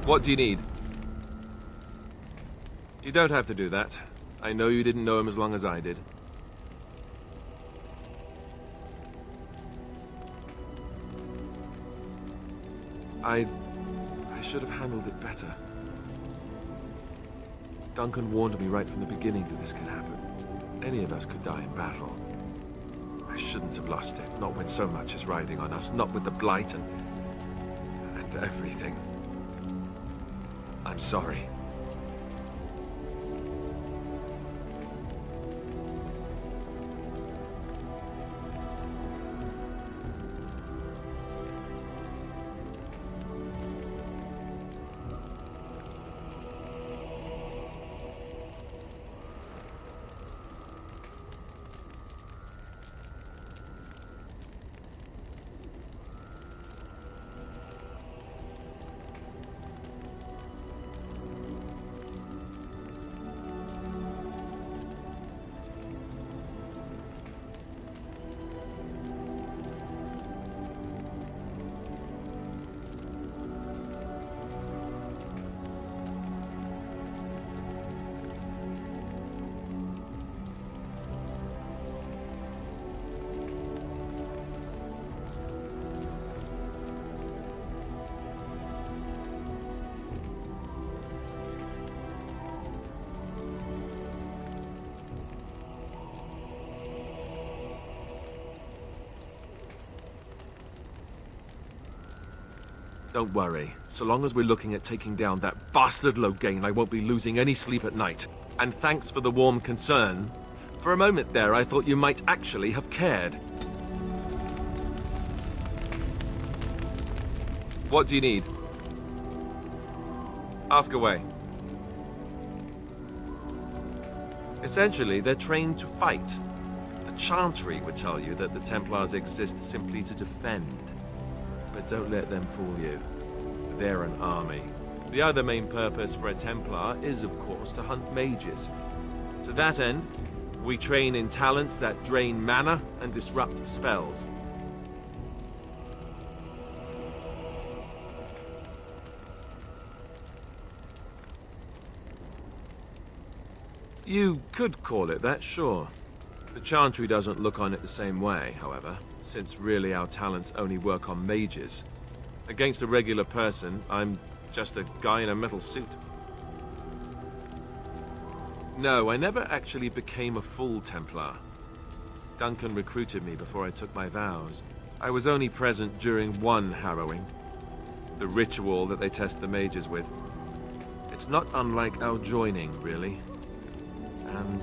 What do you need? You don't have to do that. I know you didn't know him as long as I did. I should have handled it better. Duncan warned me right from the beginning that this could happen. Any of us could die in battle. I shouldn't have lost it, not when so much is riding on us, not with the Blight and everything. I'm sorry. Don't worry. So long as we're looking at taking down that bastard Loghain, I won't be losing any sleep at night. And thanks for the warm concern. For a moment there, I thought you might actually have cared. What do you need? Ask away. Essentially, they're trained to fight. The Chantry would tell you that the Templars exist simply to defend. But don't let them fool you. They're an army. The other main purpose for a Templar is, of course, to hunt mages. To that end, we train in talents that drain mana and disrupt spells. You could call it that, sure. The Chantry doesn't look on it the same way, however, since really our talents only work on mages. Against a regular person, I'm just a guy in a metal suit. No, I never actually became a full Templar. Duncan recruited me before I took my vows. I was only present during one harrowing. The ritual that they test the mages with. It's not unlike our joining, really. And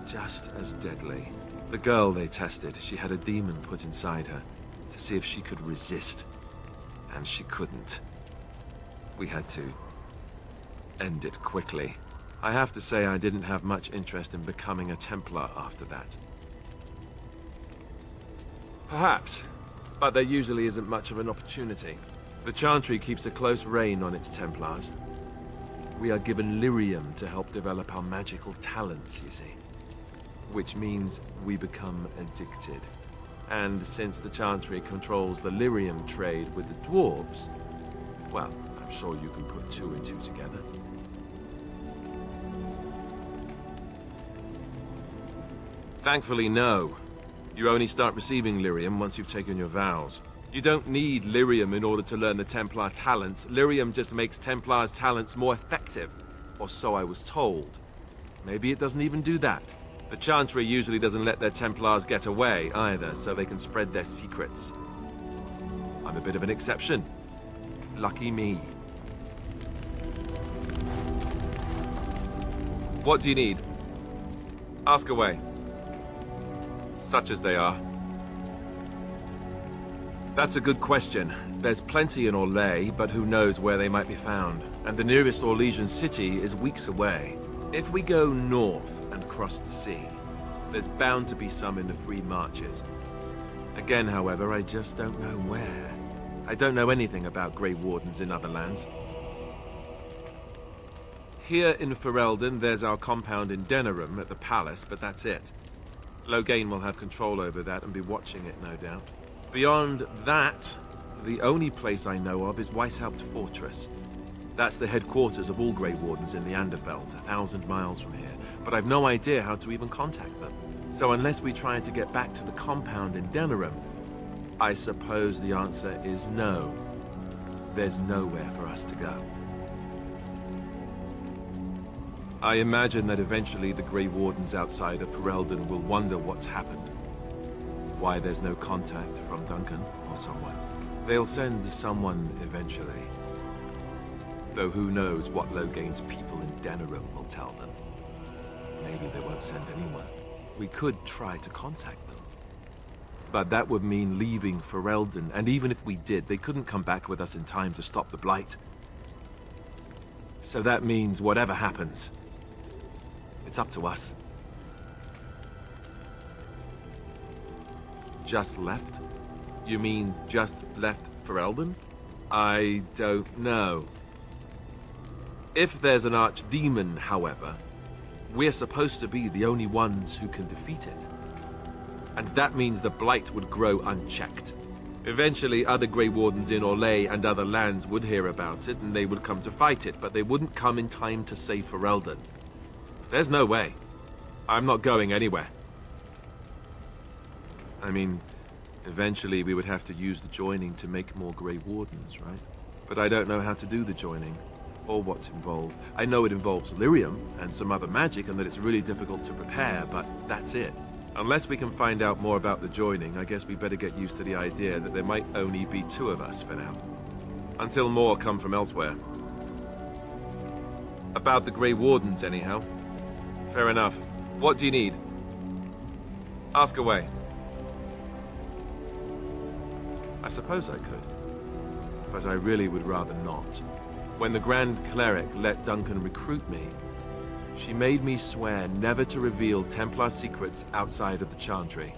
just as deadly. The girl they tested, she had a demon put inside her to see if she could resist. And she couldn't. We had to end it quickly. I have to say I didn't have much interest in becoming a Templar after that. Perhaps, but there usually isn't much of an opportunity. The Chantry keeps a close rein on its Templars. We are given lyrium to help develop our magical talents, you see. Which means we become addicted. And since the Chantry controls the lyrium trade with the dwarves, well, I'm sure you can put two and two together. Thankfully, no. You only start receiving lyrium once you've taken your vows. You don't need lyrium in order to learn the Templar talents. Lyrium just makes Templar's talents more effective. Or so I was told. Maybe it doesn't even do that. The Chantry usually doesn't let their Templars get away either, so they can spread their secrets. I'm a bit of an exception. Lucky me. What do you need? Ask away. Such as they are. That's a good question. There's plenty in Orlais, but who knows where they might be found. And the nearest Orlesian city is weeks away. If we go north and cross the sea, there's bound to be some in the Free Marches. Again, however, I just don't know where. I don't know anything about Grey Wardens in other lands. Here in Ferelden, there's our compound in Denerim at the palace, but that's it. Loghain will have control over that and be watching it, no doubt. Beyond that, the only place I know of is Weishaupt Fortress. That's the headquarters of all Grey Wardens in the Anderfels, 1,000 miles from here. But I've no idea how to even contact them. So unless we try to get back to the compound in Denerim, I suppose the answer is no. There's nowhere for us to go. I imagine that eventually the Grey Wardens outside of Ferelden will wonder what's happened. Why there's no contact from Duncan or someone. They'll send someone eventually. Though who knows what Loghain's people in Denerim will tell them. Maybe they won't send anyone. We could try to contact them. But that would mean leaving Ferelden, and even if we did, they couldn't come back with us in time to stop the Blight. So that means whatever happens, it's up to us. Just left? You mean just left Ferelden? I don't know. If there's an archdemon, however, we're supposed to be the only ones who can defeat it. And that means the Blight would grow unchecked. Eventually, other Grey Wardens in Orlais and other lands would hear about it, and they would come to fight it, but they wouldn't come in time to save Ferelden. There's no way. I'm not going anywhere. I mean, eventually we would have to use the joining to make more Grey Wardens, right? But I don't know how to do the joining, or what's involved. I know it involves lyrium and some other magic, and that it's really difficult to prepare, but that's it. Unless we can find out more about the joining, I guess we better get used to the idea that there might only be 2 of us for now. Until more come from elsewhere. About the Grey Wardens, anyhow. Fair enough. What do you need? Ask away. I suppose I could. But I really would rather not. When the Grand Cleric let Duncan recruit me, she made me swear never to reveal Templar secrets outside of the Chantry.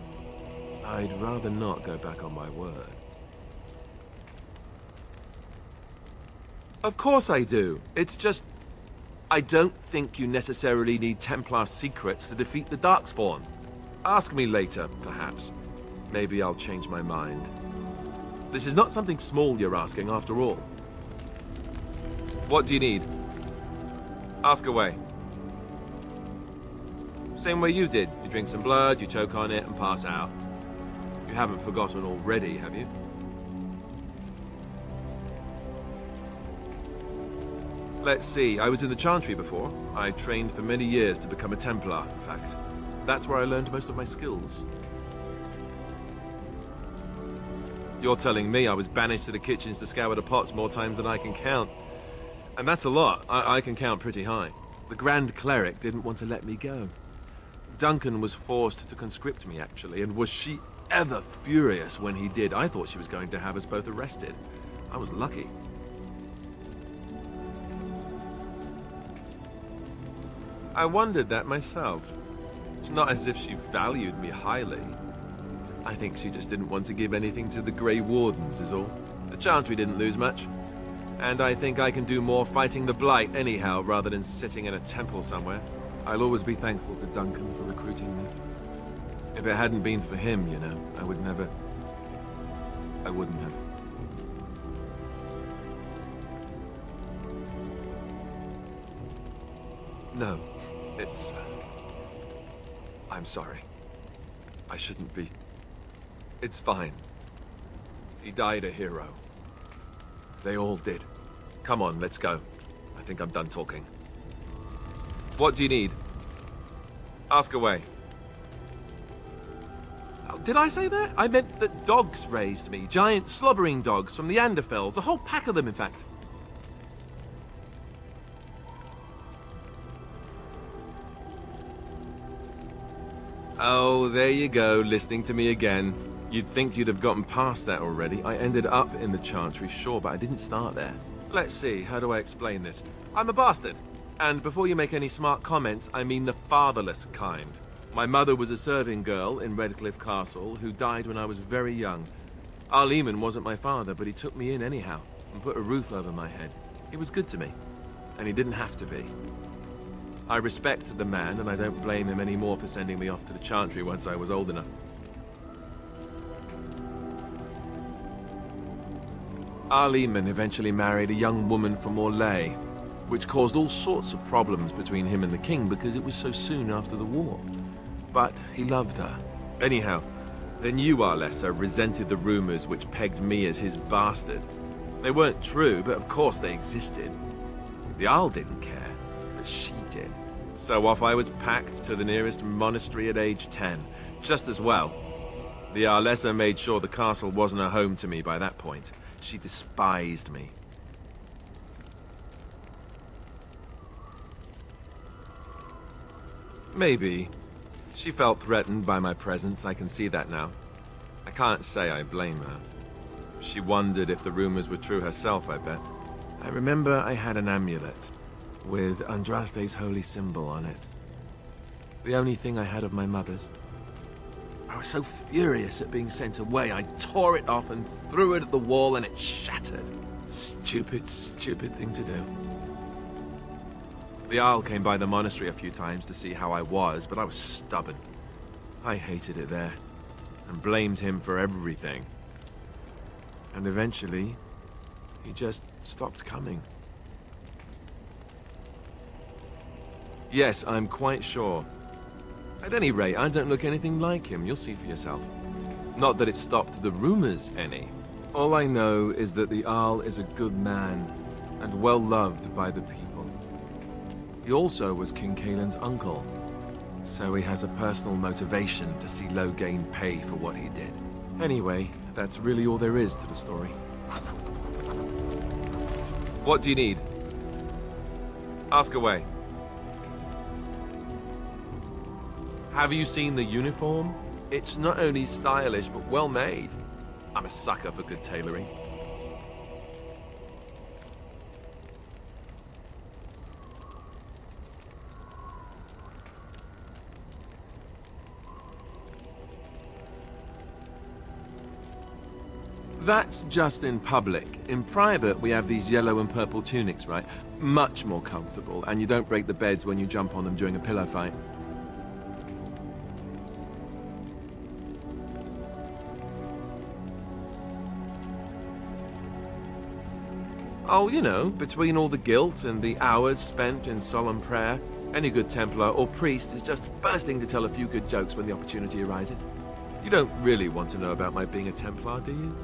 I'd rather not go back on my word. Of course I do. It's just... I don't think you necessarily need Templar secrets to defeat the Darkspawn. Ask me later, perhaps. Maybe I'll change my mind. This is not something small you're asking, after all. What do you need? Ask away. Same way you did. You drink some blood, you choke on it, and pass out. You haven't forgotten already, have you? Let's see, I was in the Chantry before. I trained for many years to become a Templar, in fact. That's where I learned most of my skills. You're telling me I was banished to the kitchens to scour the pots more times than I can count. And that's a lot. I can count pretty high. The Grand Cleric didn't want to let me go. Duncan was forced to conscript me, actually, and was she ever furious when he did. I thought she was going to have us both arrested. I was lucky. I wondered that myself. It's not as if she valued me highly. I think she just didn't want to give anything to the Grey Wardens, is all. The Chantry didn't lose much. And I think I can do more fighting the Blight anyhow, rather than sitting in a temple somewhere. I'll always be thankful to Duncan for recruiting me. If it hadn't been for him, you know, I wouldn't have. No, it's... I'm sorry. I shouldn't be... It's fine. He died a hero. They all did. Come on, let's go. I think I'm done talking. What do you need? Ask away. Oh, did I say that? I meant that dogs raised me. Giant slobbering dogs from the Anderfels. A whole pack of them, in fact. Oh, there you go, listening to me again. You'd think you'd have gotten past that already. I ended up in the Chantry, sure, but I didn't start there. Let's see, how do I explain this? I'm a bastard. And before you make any smart comments, I mean the fatherless kind. My mother was a serving girl in Redcliffe Castle who died when I was very young. Arleman wasn't my father, but he took me in anyhow and put a roof over my head. He was good to me, and he didn't have to be. I respect the man, and I don't blame him anymore for sending me off to the Chantry once I was old enough. Al-Eamon eventually married a young woman from Orlais, which caused all sorts of problems between him and the king because it was so soon after the war. But he loved her. Anyhow, the new Arlessa resented the rumors which pegged me as his bastard. They weren't true, but of course they existed. The Arl didn't care, but she did. So off I was packed to the nearest monastery at age 10, just as well. The Arlessa made sure the castle wasn't a home to me by that point. She despised me. Maybe. She felt threatened by my presence, I can see that now. I can't say I blame her. She wondered if the rumors were true herself, I bet. I remember I had an amulet with Andraste's holy symbol on it. The only thing I had of my mother's. I was so furious at being sent away, I tore it off and threw it at the wall and it shattered. Stupid, stupid thing to do. The Arl came by the monastery a few times to see how I was, but I was stubborn. I hated it there, and blamed him for everything. And eventually, he just stopped coming. Yes, I'm quite sure. At any rate, I don't look anything like him, you'll see for yourself. Not that it stopped the rumors any. All I know is that the Arl is a good man, and well loved by the people. He also was King Cailan's uncle, so he has a personal motivation to see Loghain pay for what he did. Anyway, that's really all there is to the story. What do you need? Ask away. Have you seen the uniform? It's not only stylish, but well made. I'm a sucker for good tailoring. That's just in public. In private, we have these yellow and purple tunics, right? Much more comfortable, and you don't break the beds when you jump on them during a pillow fight. Oh, you know, between all the guilt and the hours spent in solemn prayer, any good Templar or priest is just bursting to tell a few good jokes when the opportunity arises. You don't really want to know about my being a Templar, do you?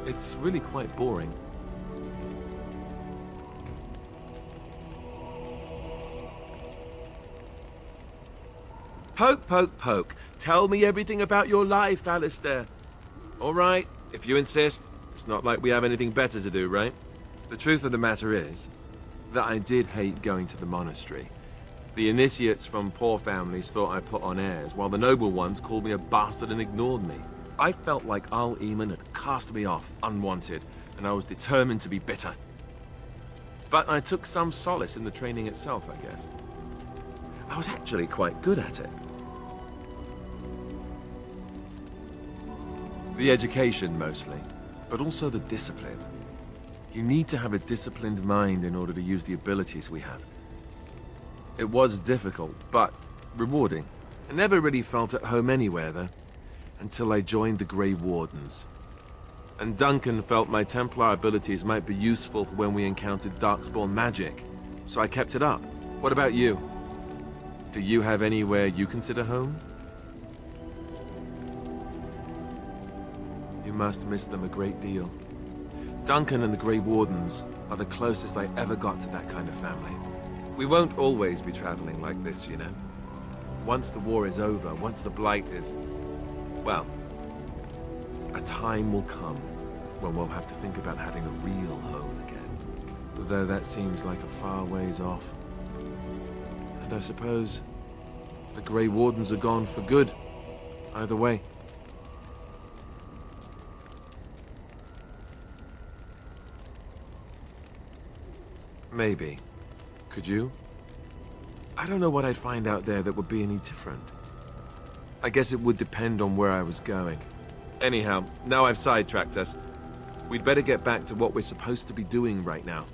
It's really quite boring. Poke, poke, poke. Tell me everything about your life, Alistair. All right, if you insist. It's not like we have anything better to do, right? The truth of the matter is that I did hate going to the monastery. The initiates from poor families thought I put on airs, while the noble ones called me a bastard and ignored me. I felt like Al-Eamon had cast me off, unwanted, and I was determined to be bitter. But I took some solace in the training itself, I guess. I was actually quite good at it. The education, mostly, but also the discipline. You need to have a disciplined mind in order to use the abilities we have. It was difficult, but rewarding. I never really felt at home anywhere, though, until I joined the Grey Wardens. And Duncan felt my Templar abilities might be useful for when we encountered Darkspawn magic, so I kept it up. What about you? Do you have anywhere you consider home? You must miss them a great deal. Duncan and the Grey Wardens are the closest I ever got to that kind of family. We won't always be traveling like this, you know. Once the war is over, once the Blight is... well, a time will come when we'll have to think about having a real home again. Though that seems like a far ways off. And I suppose the Grey Wardens are gone for good, either way. Maybe. Could you? I don't know what I'd find out there that would be any different. I guess it would depend on where I was going. Anyhow, now I've sidetracked us. We'd better get back to what we're supposed to be doing right now.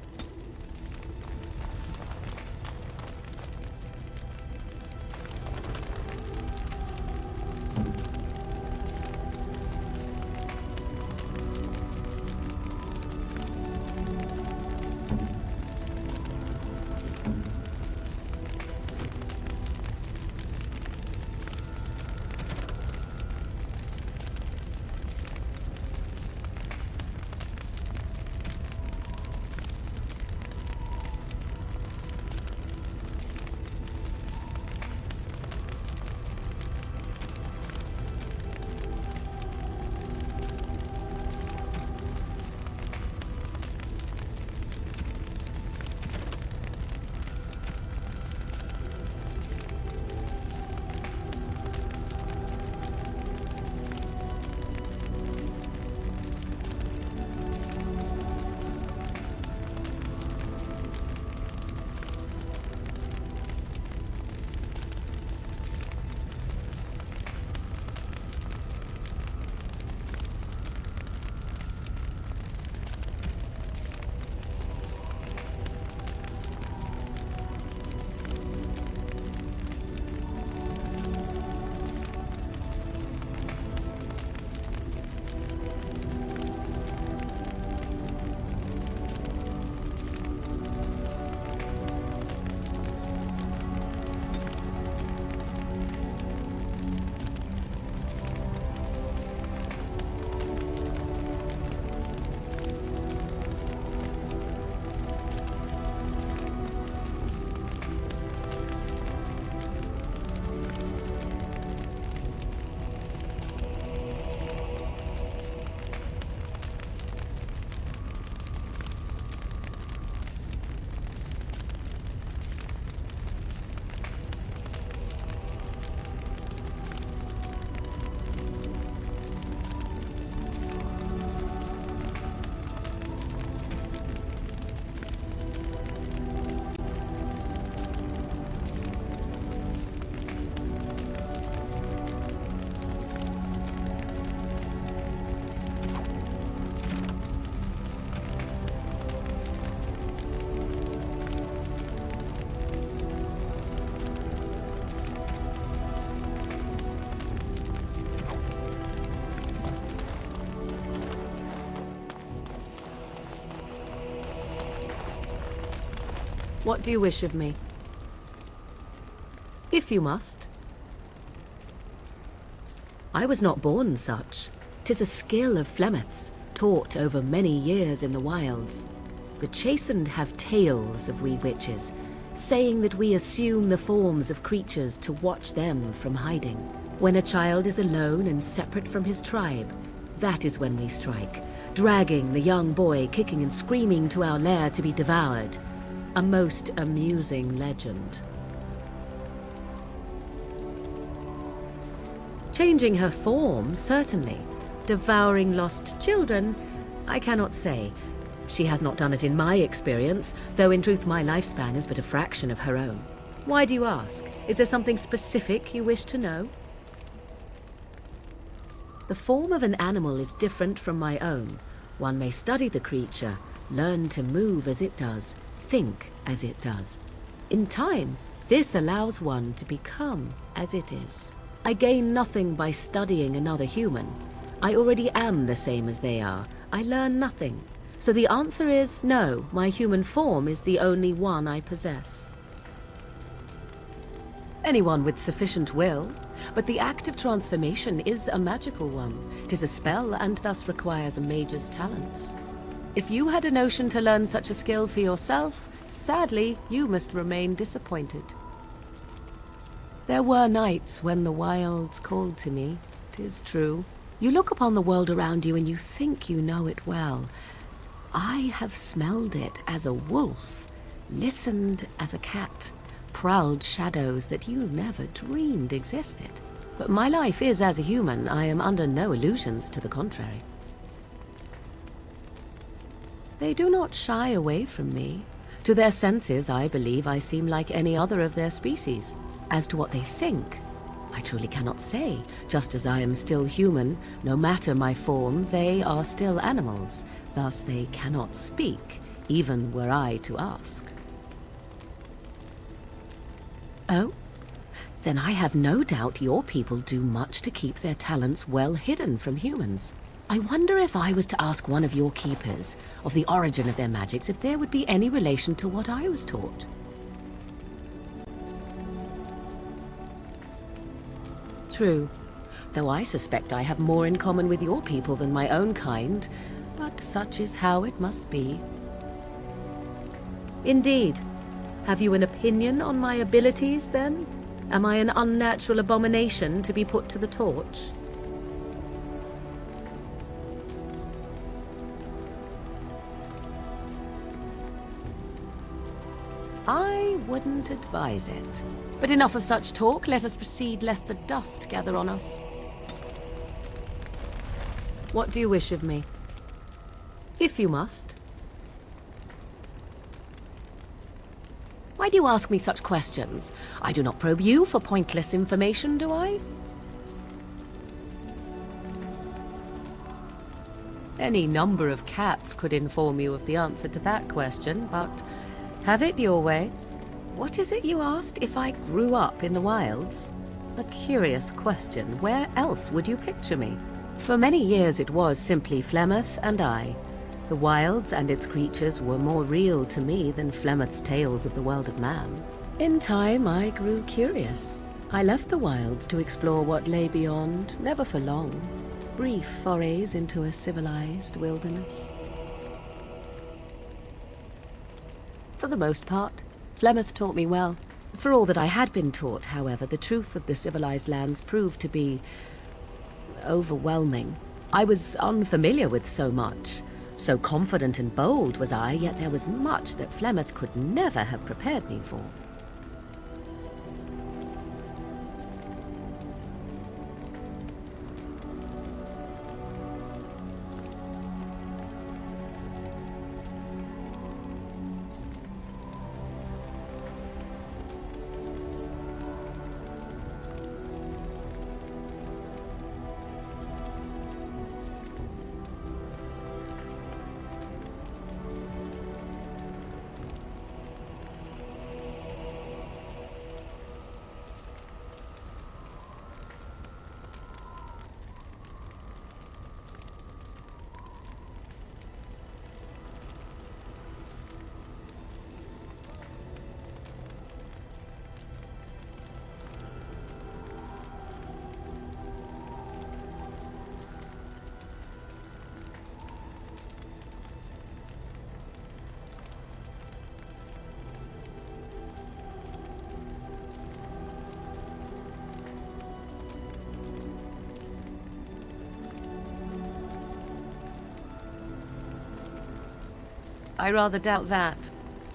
What do you wish of me? If you must. I was not born such. 'Tis a skill of Flemeth's, taught over many years in the wilds. The chastened have tales of we witches, saying that we assume the forms of creatures to watch them from hiding. When a child is alone and separate from his tribe, that is when we strike, dragging the young boy kicking and screaming to our lair to be devoured. A most amusing legend. Changing her form, certainly. Devouring lost children, I cannot say. She has not done it in my experience, though in truth my lifespan is but a fraction of her own. Why do you ask? Is there something specific you wish to know? The form of an animal is different from my own. One may study the creature, learn to move as it does, think as it does. In time, this allows one to become as it is. I gain nothing by studying another human. I already am the same as they are. I learn nothing. So the answer is no, my human form is the only one I possess. Anyone with sufficient will, but the act of transformation is a magical one. 'Tis a spell and thus requires a mage's talents. If you had a notion to learn such a skill for yourself, sadly, you must remain disappointed. There were nights when the wilds called to me, 'tis true. You look upon the world around you and you think you know it well. I have smelled it as a wolf, listened as a cat, prowled shadows that you never dreamed existed. But my life is as a human. I am under no illusions to the contrary. They do not shy away from me. To their senses, I believe I seem like any other of their species. As to what they think, I truly cannot say. Just as I am still human, no matter my form, they are still animals. Thus they cannot speak, even were I to ask. Oh, then I have no doubt your people do much to keep their talents well hidden from humans. I wonder if I was to ask one of your keepers of the origin of their magics, if there would be any relation to what I was taught. True, though I suspect I have more in common with your people than my own kind, but such is how it must be. Indeed. Have you an opinion on my abilities, then? Am I an unnatural abomination to be put to the torch? I wouldn't advise it. But enough of such talk. Let us proceed, lest the dust gather on us. What do you wish of me? If you must. Why do you ask me such questions? I do not probe you for pointless information, do I? Any number of cats could inform you of the answer to that question, but have it your way. What is it you asked? If I grew up in the wilds? A curious question. Where else would you picture me? For many years it was simply Flemeth and I. The wilds and its creatures were more real to me than Flemeth's tales of the world of man. In time I grew curious. I left the wilds to explore what lay beyond, never for long. Brief forays into a civilized wilderness. For the most part, Flemeth taught me well. For all that I had been taught, however, the truth of the civilized lands proved to be overwhelming. I was unfamiliar with so much. So confident and bold was I, yet there was much that Flemeth could never have prepared me for. I rather doubt that.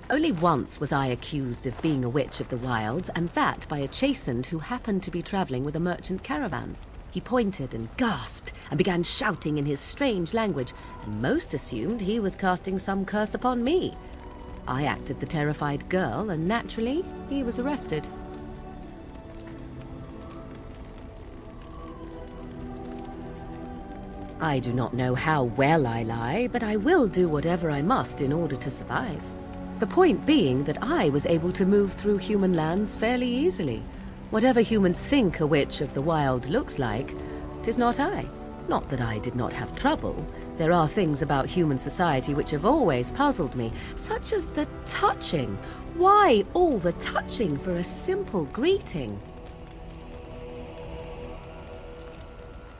Only once was I accused of being a witch of the wilds, and that by a Chasend who happened to be traveling with a merchant caravan. He pointed and gasped and began shouting in his strange language, and most assumed he was casting some curse upon me. I acted the terrified girl, and naturally, he was arrested. I do not know how well I lie, but I will do whatever I must in order to survive. The point being that I was able to move through human lands fairly easily. Whatever humans think a witch of the wild looks like, 'tis not I. Not that I did not have trouble. There are things about human society which have always puzzled me, such as the touching. Why all the touching for a simple greeting?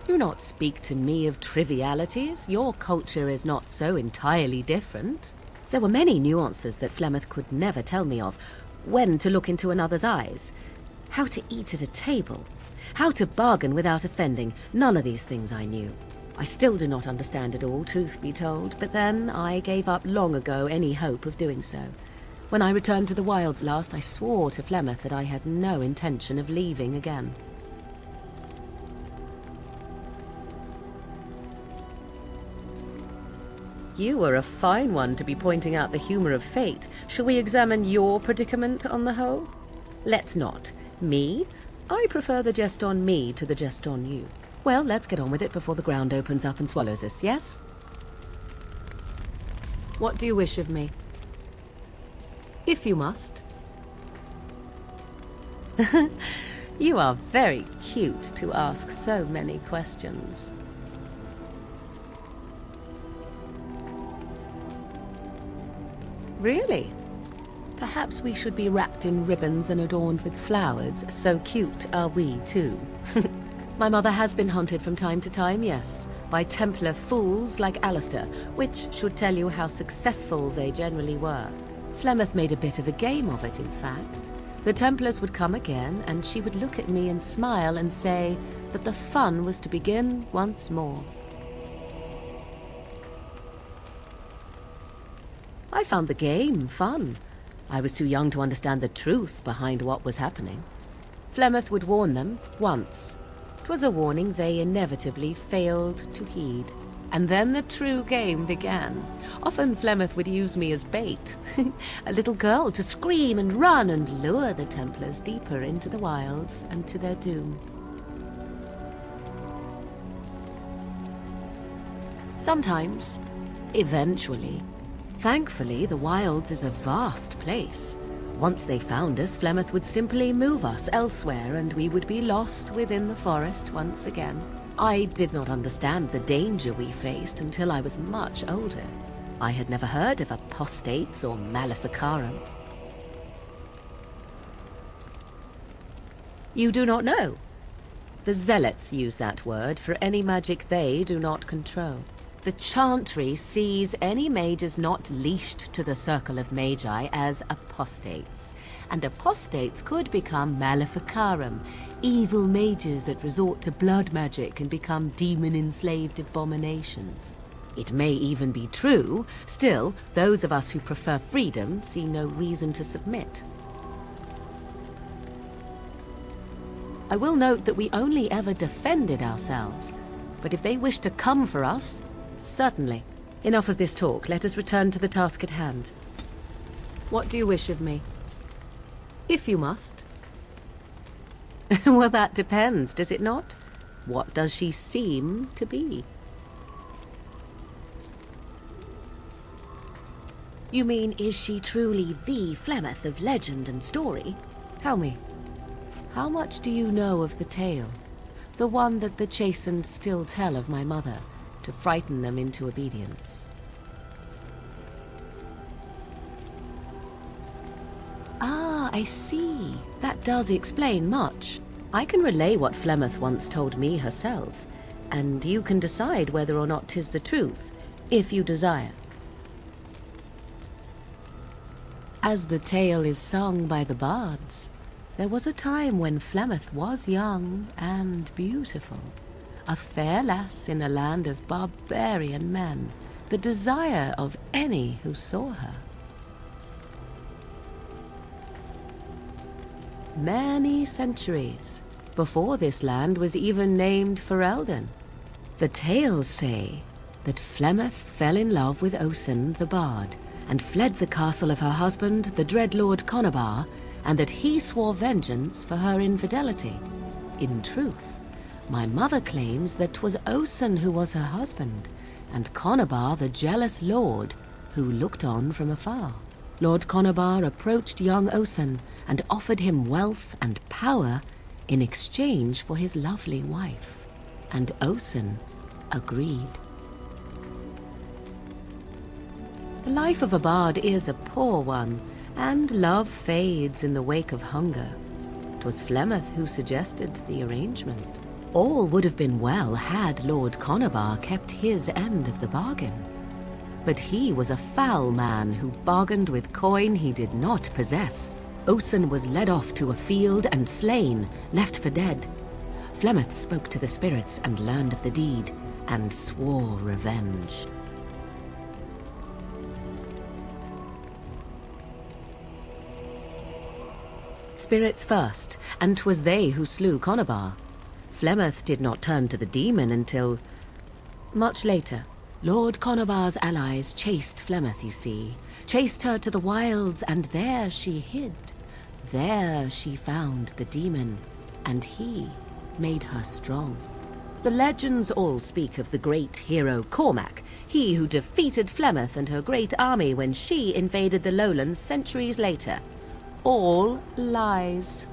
Do not speak to me of trivialities. Your culture is not so entirely different. There were many nuances that Flemeth could never tell me of. When to look into another's eyes, how to eat at a table, how to bargain without offending. None of these things I knew. I still do not understand it all, truth be told, but then I gave up long ago any hope of doing so. When I returned to the wilds last, I swore to Flemeth that I had no intention of leaving again. You are a fine one to be pointing out the humor of fate. Shall we examine your predicament on the whole? Let's not. Me? I prefer the jest on me to the jest on you. Well, let's get on with it before the ground opens up and swallows us, yes? What do you wish of me? If you must. You are very cute to ask so many questions. Really? Perhaps we should be wrapped in ribbons and adorned with flowers. So cute are we, too. My mother has been hunted from time to time, yes, by Templar fools like Alistair, which should tell you how successful they generally were. Flemeth made a bit of a game of it, in fact. The Templars would come again, and she would look at me and smile and say that the fun was to begin once more. I found the game fun. I was too young to understand the truth behind what was happening. Flemeth would warn them once. 'Twas a warning they inevitably failed to heed. And then the true game began. Often Flemeth would use me as bait. A little girl to scream and run and lure the Templars deeper into the wilds and to their doom. Sometimes, eventually. Thankfully, the wilds is a vast place. Once they found us, Flemeth would simply move us elsewhere, and we would be lost within the forest once again. I did not understand the danger we faced until I was much older. I had never heard of apostates or maleficarum. You do not know? The zealots use that word for any magic they do not control. The Chantry sees any mages not leashed to the Circle of Magi as apostates, and apostates could become maleficarum, evil mages that resort to blood magic and become demon-enslaved abominations. It may even be true. Still, those of us who prefer freedom see no reason to submit. I will note that we only ever defended ourselves, but if they wish to come for us, certainly. Enough of this talk. Let us return to the task at hand. What do you wish of me? If you must. Well, that depends, does it not? What does she seem to be? You mean, is she truly the Flemeth of legend and story? Tell me, how much do you know of the tale? The one that the Chasend still tell of my mother, to frighten them into obedience. Ah, I see. That does explain much. I can relay what Flemeth once told me herself, and you can decide whether or not 'tis the truth, if you desire. As the tale is sung by the bards, there was a time when Flemeth was young and beautiful. A fair lass in a land of barbarian men, the desire of any who saw her. Many centuries before this land was even named Ferelden, the tales say that Flemeth fell in love with Osen the Bard and fled the castle of her husband, the dread Lord Conobar, and that he swore vengeance for her infidelity. In truth, my mother claims that 'twas Osen who was her husband, and Conobar the jealous lord who looked on from afar. Lord Conobar approached young Osen and offered him wealth and power in exchange for his lovely wife, and Osen agreed. The life of a bard is a poor one, and love fades in the wake of hunger. 'Twas Flemeth who suggested the arrangement. All would have been well had Lord Conobar kept his end of the bargain. But he was a foul man who bargained with coin he did not possess. Osen was led off to a field and slain, left for dead. Flemeth spoke to the spirits and learned of the deed, and swore revenge. Spirits first, and 'twas they who slew Conobar. Flemeth did not turn to the demon until much later. Lord Conobar's allies chased Flemeth, you see. Chased her to the wilds, and there she hid. There she found the demon, and he made her strong. The legends all speak of the great hero Cormac, he who defeated Flemeth and her great army when she invaded the lowlands centuries later. All lies.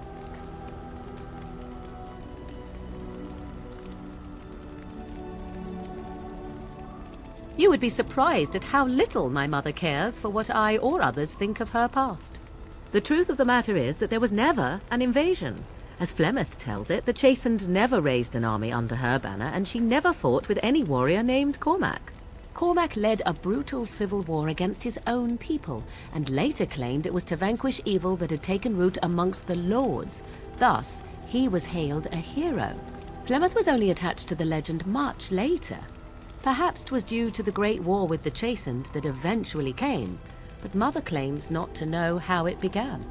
You would be surprised at how little my mother cares for what I or others think of her past. The truth of the matter is that there was never an invasion. As Flemeth tells it, the Chastened never raised an army under her banner, and she never fought with any warrior named Cormac. Cormac led a brutal civil war against his own people, and later claimed it was to vanquish evil that had taken root amongst the lords. Thus, he was hailed a hero. Flemeth was only attached to the legend much later. Perhaps 'twas due to the great war with the Chastened that eventually came, but Mother claims not to know how it began.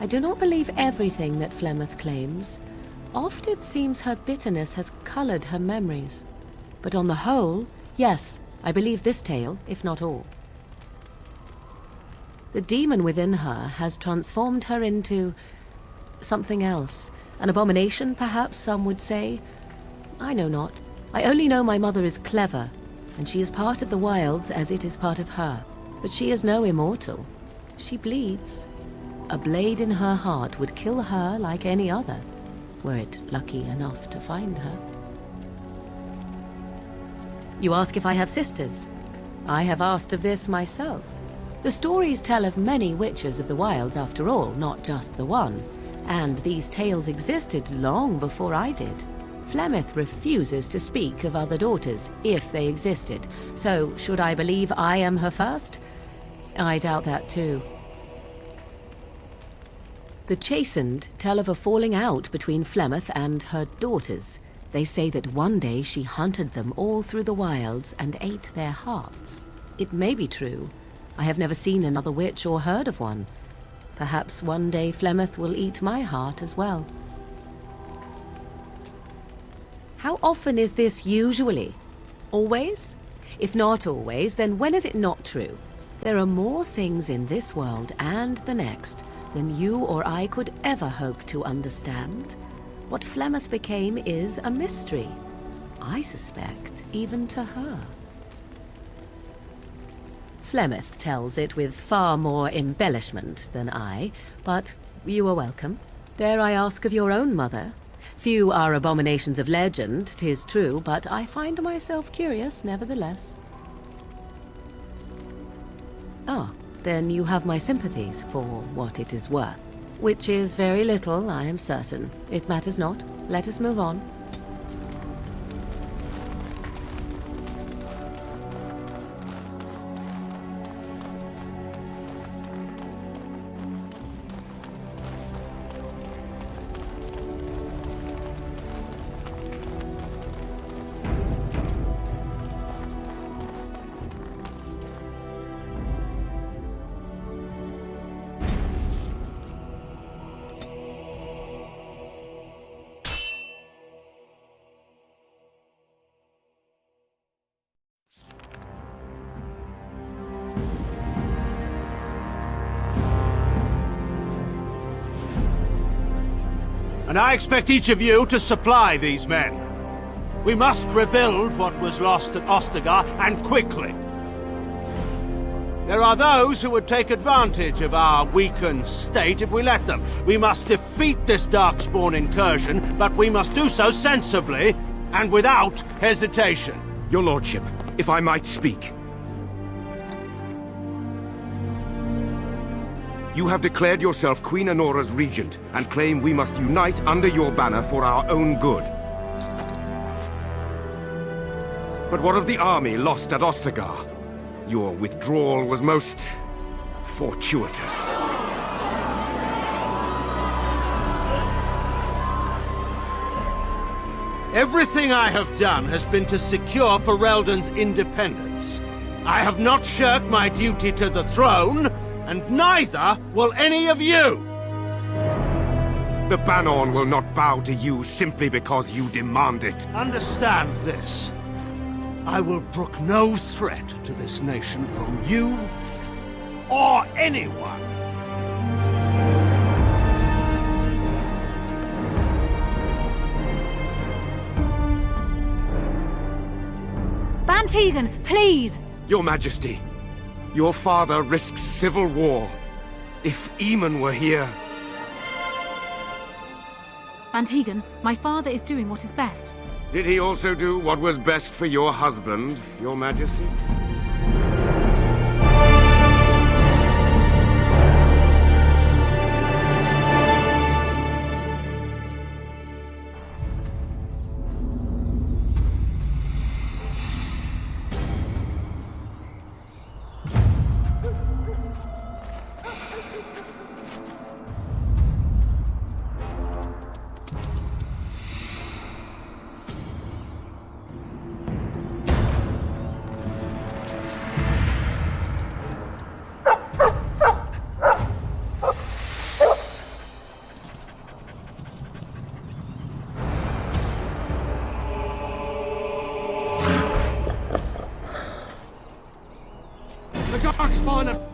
I do not believe everything that Flemeth claims. Oft it seems her bitterness has colored her memories. But on the whole, yes, I believe this tale, if not all. The demon within her has transformed her into something else. An abomination, perhaps some would say. I know not. I only know my mother is clever, and she is part of the wilds as it is part of her. But she is no immortal. She bleeds. A blade in her heart would kill her like any other, were it lucky enough to find her. You ask if I have sisters. I have asked of this myself. The stories tell of many witches of the wilds after all, not just the one. And these tales existed long before I did. Flemeth refuses to speak of other daughters, if they existed. So, should I believe I am her first? I doubt that too. The Chastened tell of a falling out between Flemeth and her daughters. They say that one day she hunted them all through the wilds and ate their hearts. It may be true. I have never seen another witch or heard of one. Perhaps one day Flemeth will eat my heart as well. How often is this usually? Always? If not always, then when is it not true? There are more things in this world and the next than you or I could ever hope to understand. What Flemeth became is a mystery, I suspect, even to her. Flemeth tells it with far more embellishment than I, but you are welcome. Dare I ask of your own mother? Few are abominations of legend, 'tis true, but I find myself curious nevertheless. Ah, then you have my sympathies for what it is worth. Which is very little, I am certain. It matters not. Let us move on. and I expect each of you to supply these men. We must rebuild what was lost at Ostagar, and quickly. There are those who would take advantage of our weakened state if we let them. We must defeat this Darkspawn incursion, but we must do so sensibly and without hesitation. Your lordship, if I might speak. You have declared yourself Queen Anora's regent, and claim we must unite under your banner for our own good. But what of the army lost at Ostagar? Your withdrawal was most fortuitous. Everything I have done has been to secure Ferelden's independence. I have not shirked my duty to the throne, and neither will any of you! The Bannorn will not bow to you simply because you demand it. Understand this. I will brook no threat to this nation from you or anyone. Bantegan, please! Your Majesty, your father risks civil war. If Eamon were here... Bantegan, my father is doing what is best. Did he also do what was best for your husband, Your Majesty? Darkspawn!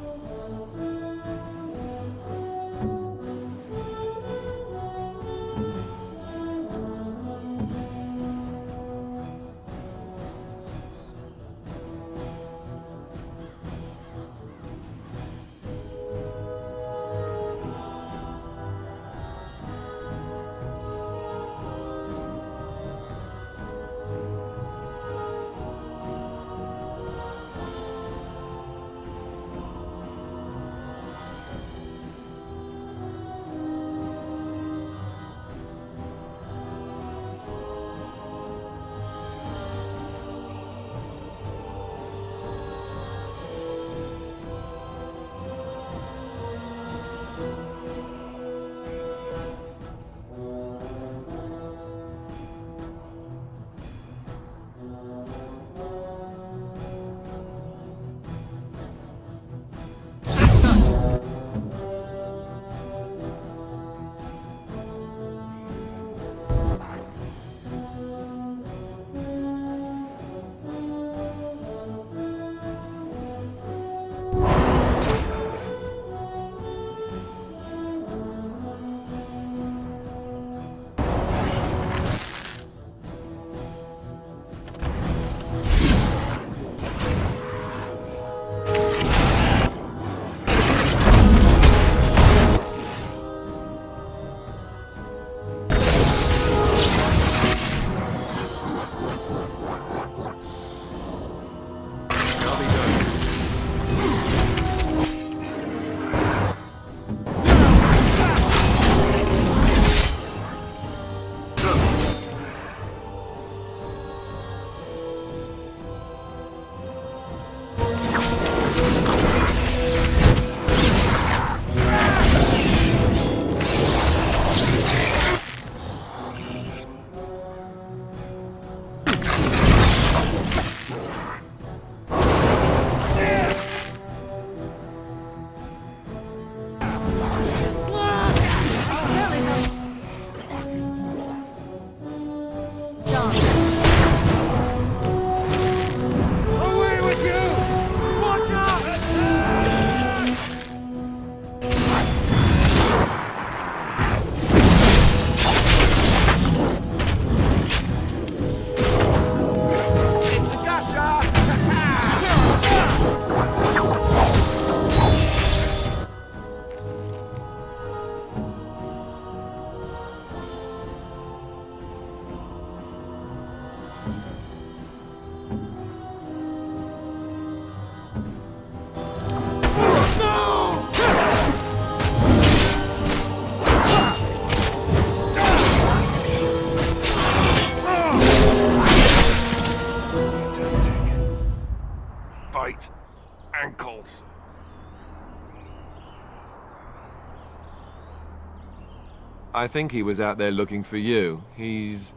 I think he was out there looking for you. He's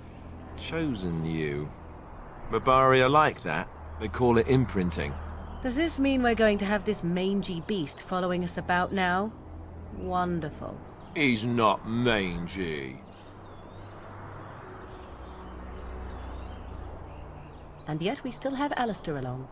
chosen you. Mabari are like that. They call it imprinting. Does this mean we're going to have this mangy beast following us about now? Wonderful. He's not mangy. And yet we still have Alistair along.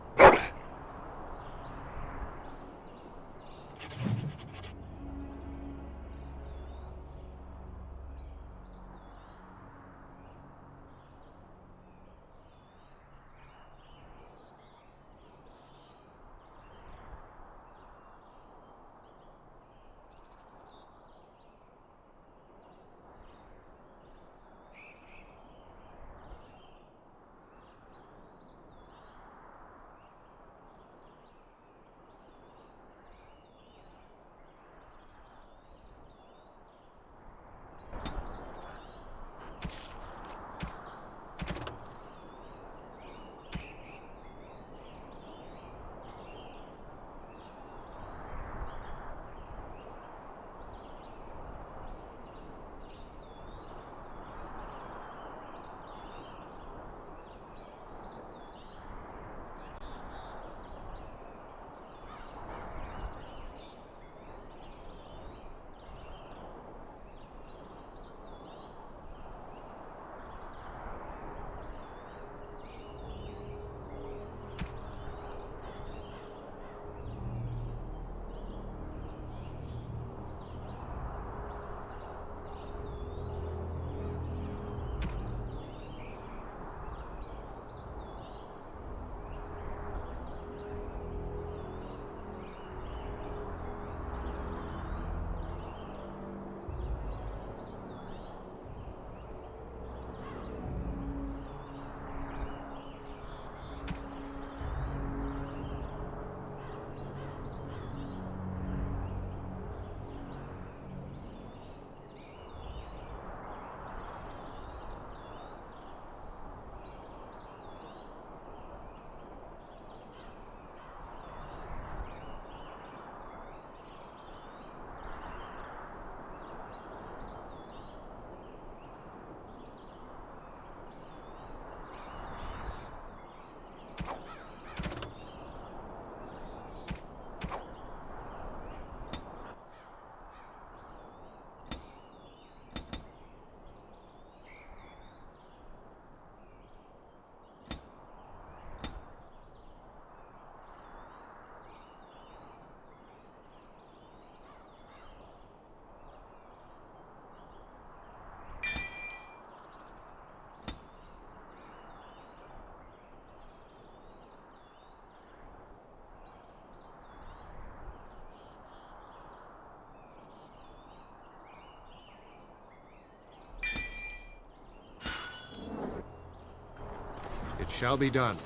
It shall be done.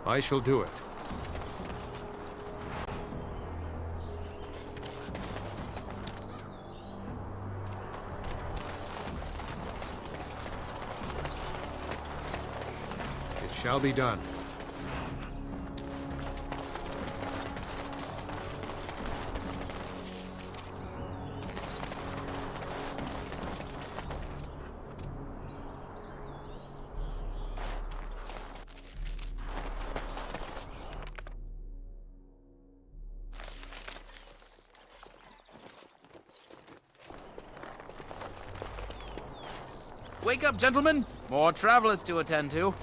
I shall do it. It shall be done. Wake up, gentlemen! More travelers to attend to.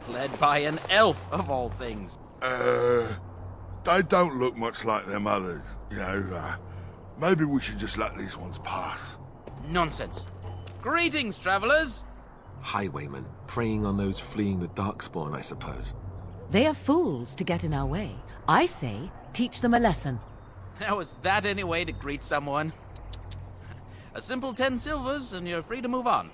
Led by an elf, of all things. They don't look much like them others, you know. Maybe we should just let these ones pass. Nonsense. Greetings, travelers! Highwaymen, preying on those fleeing the Darkspawn, I suppose. They are fools to get in our way. I say, teach them a lesson. Now, is that any way to greet someone? A simple 10 silvers, and you're free to move on.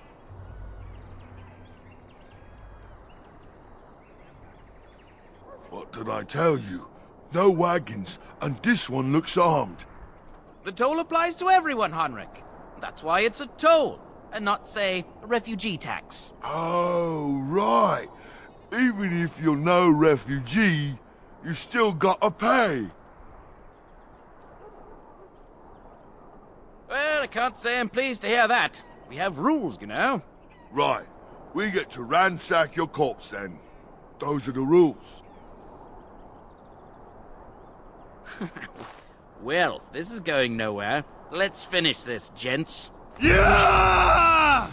What did I tell you? No wagons, and this one looks armed. The toll applies to everyone, Henrik. That's why it's a toll. and not, say, a refugee tax. Oh, right. Even if you're no refugee, you still gotta pay. Well, I can't say I'm pleased to hear that. We have rules, you know. Right. We get to ransack your corpse then. Those are the rules. Well, this is going nowhere. Let's finish this, gents. Yeah!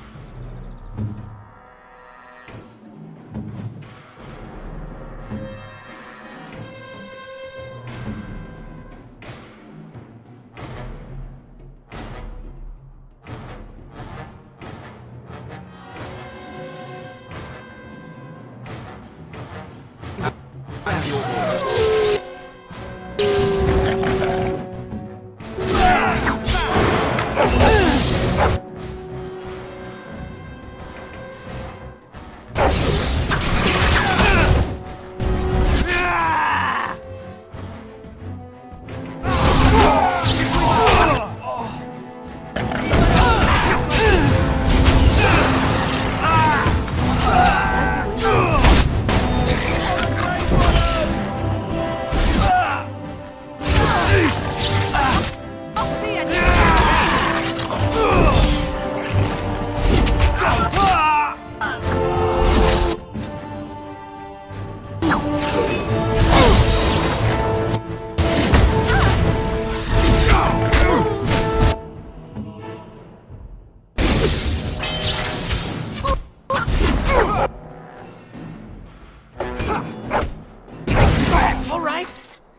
All right,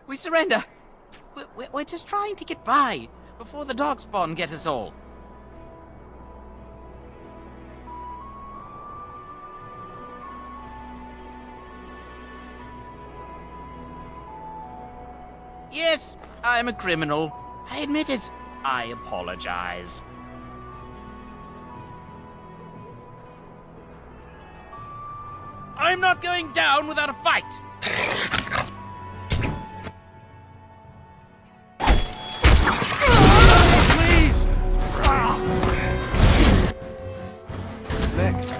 we surrender. We're just trying to get by before the Darkspawn get us all. Yes, I'm a criminal. I admit it. I apologize. I'm not going down without a fight! Next.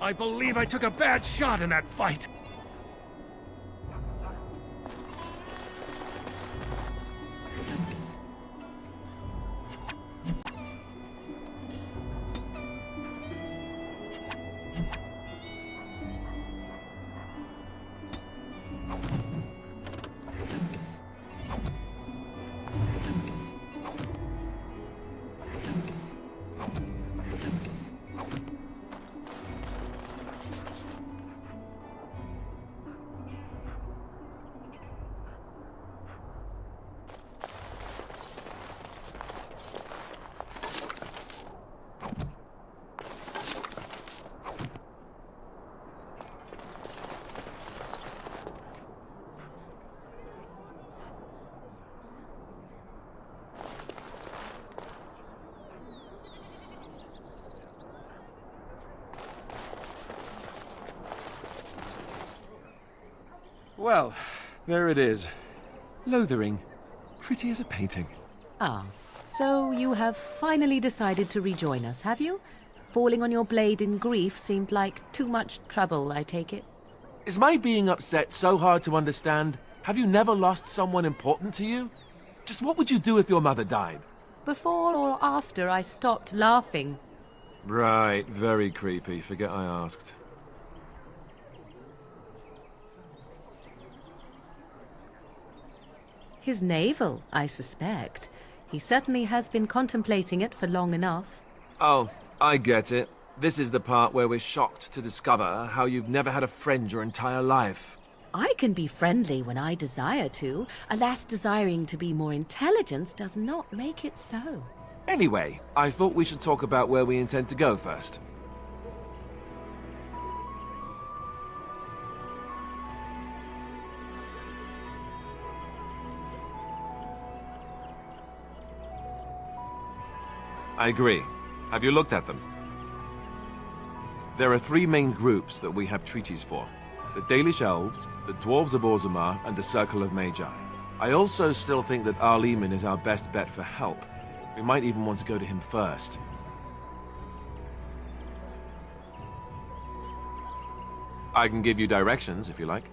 I believe I took a bad shot in that fight. Well, there it is. Lothering. Pretty as a painting. Ah, so you have finally decided to rejoin us, have you? Falling on your blade in grief seemed like too much trouble, I take it. Is my being upset so hard to understand? Have you never lost someone important to you? Just what would you do if your mother died? Before or after I stopped laughing? Right, very creepy. Forget I asked. His navel, I suspect. He certainly has been contemplating it for long enough. Oh, I get it. This is the part where we're shocked to discover how you've never had a friend your entire life. I can be friendly when I desire to. Alas, desiring to be more intelligent does not make it so. Anyway, I thought we should talk about where we intend to go first. I agree. Have you looked at them? There are three main groups that we have treaties for. The Dalish Elves, the Dwarves of Orzammar, and the Circle of Magi. I also still think that Arleman is our best bet for help. We might even want to go to him first. I can give you directions, if you like.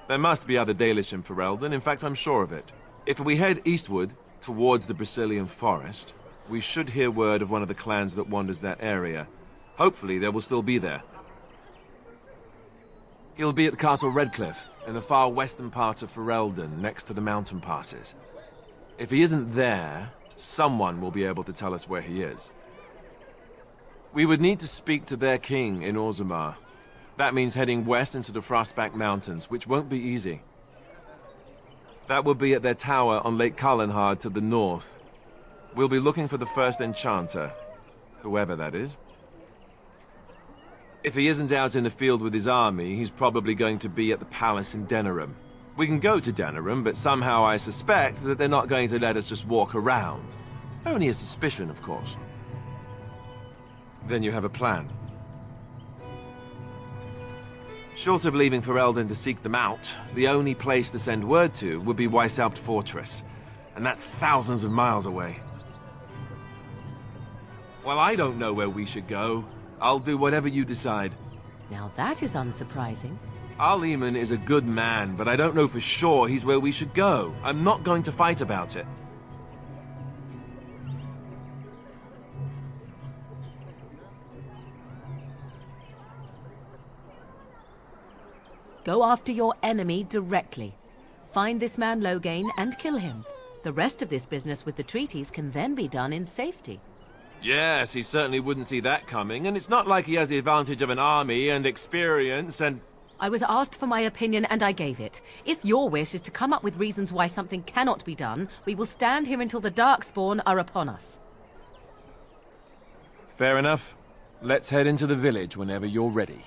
There must be other Dalish in Ferelden. In fact, I'm sure of it. If we head eastward, towards the Brazilian forest, we should hear word of one of the clans that wanders that area. Hopefully, they will still be there. He'll be at Castle Redcliffe, in the far western part of Ferelden, next to the mountain passes. If he isn't there, someone will be able to tell us where he is. We would need to speak to their king in Orzammar. That means heading west into the Frostback Mountains, which won't be easy. That will be at their tower on Lake Kallenhard to the north. We'll be looking for the first enchanter, whoever that is. If he isn't out in the field with his army, he's probably going to be at the palace in Denerim. We can go to Denerim, but somehow I suspect that they're not going to let us just walk around. Only a suspicion, of course. Then you have a plan. Short of leaving Ferelden to seek them out, the only place to send word to would be Weishaupt Fortress. And that's thousands of miles away. Well, I don't know where we should go. I'll do whatever you decide. Now that is unsurprising. Arleman is a good man, but I don't know for sure he's where we should go. I'm not going to fight about it. Go after your enemy directly. Find this man Loghain and kill him. The rest of this business with the treaties can then be done in safety. Yes, he certainly wouldn't see that coming, and it's not like he has the advantage of an army and experience and... I was asked for my opinion and I gave it. If your wish is to come up with reasons why something cannot be done, we will stand here until the Darkspawn are upon us. Fair enough. Let's head into the village whenever you're ready.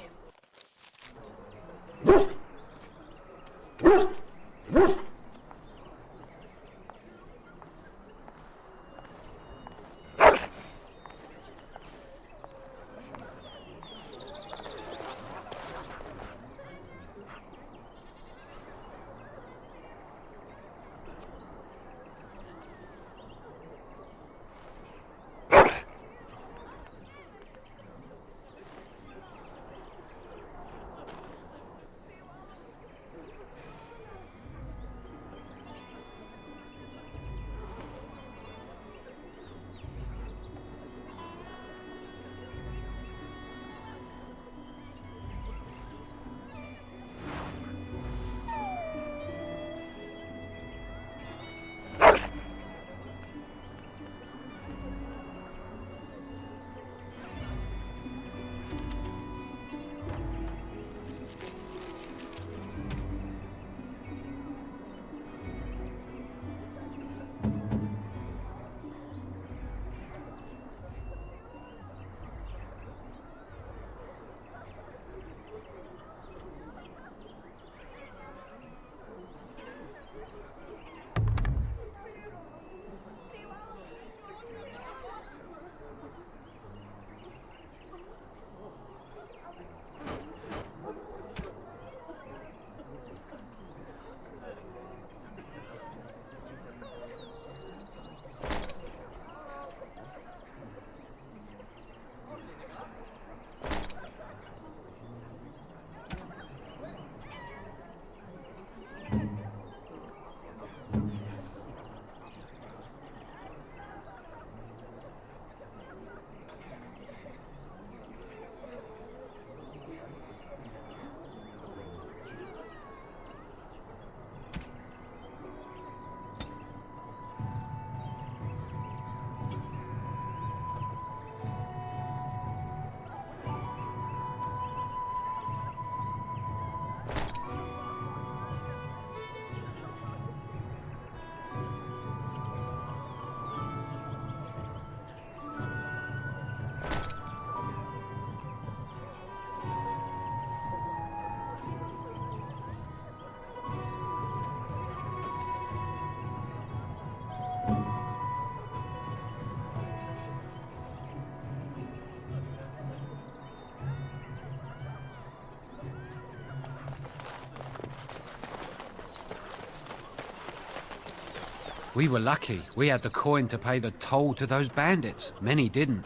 We were lucky. We had the coin to pay the toll to those bandits. Many didn't.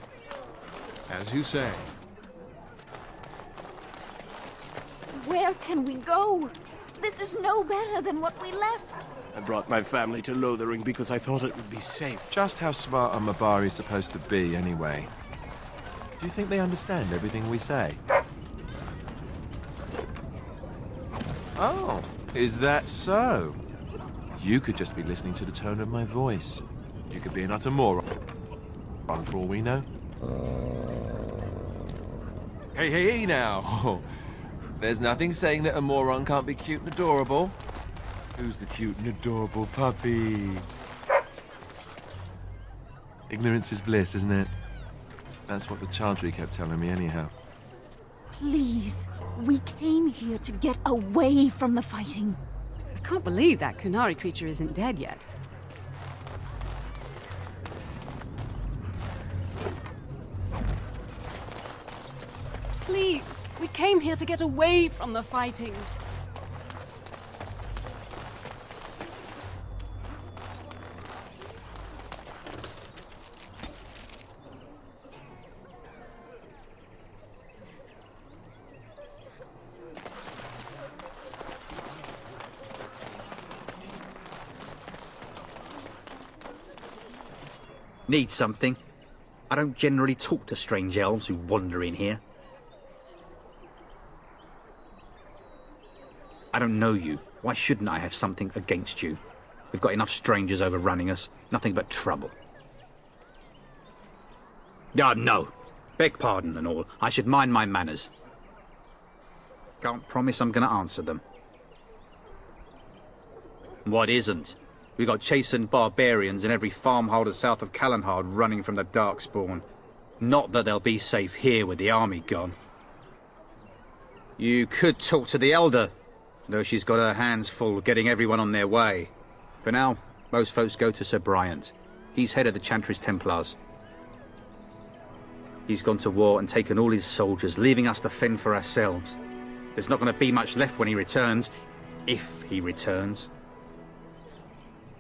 As you say. Where can we go? This is no better than what we left. I brought my family to Lothering because I thought it would be safe. Just how smart are Mabari supposed to be, anyway? Do you think they understand everything we say? Oh, is that so? You could just be listening to the tone of my voice. You could be an utter moron, for all we know. Hey, now. There's nothing saying that a moron can't be cute and adorable. Who's the cute and adorable puppy? Ignorance is bliss, isn't it? That's what the Chantry kept telling me anyhow. Please, we came here to get away from the fighting. I can't believe that Kunari creature isn't dead yet. Please, we came here to get away from the fighting. Need something? I don't generally talk to strange elves who wander in here. I don't know you. Why shouldn't I have something against you? We've got enough strangers overrunning us. Nothing but trouble. No. Beg pardon and all. I should mind my manners. Can't promise I'm going to answer them. What isn't? We got chastened barbarians in every farmholder south of Calenhard running from the Darkspawn. Not that they'll be safe here with the army gone. You could talk to the Elder, though she's got her hands full getting everyone on their way. For now, most folks go to Sir Bryant. He's head of the Chantry's Templars. He's gone to war and taken all his soldiers, leaving us to fend for ourselves. There's not going to be much left when he returns, if he returns.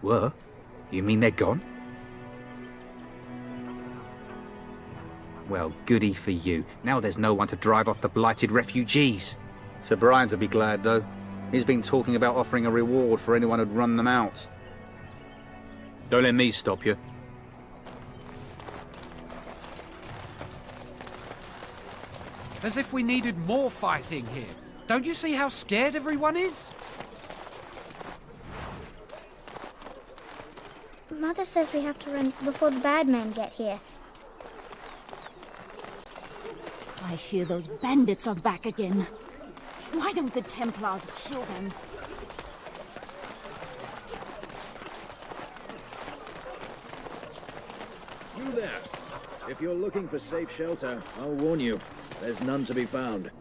Were? You mean they're gone? Well, goody for you. Now there's no one to drive off the blighted refugees. Sir Brian's will be glad, though. He's been talking about offering a reward for anyone who'd run them out. Don't let me stop you. As if we needed more fighting here. Don't you see how scared everyone is? Mother says we have to run before the bad men get here. I hear those bandits are back again. Why don't the Templars kill them? You there. If you're looking for safe shelter, I'll warn you. There's none to be found.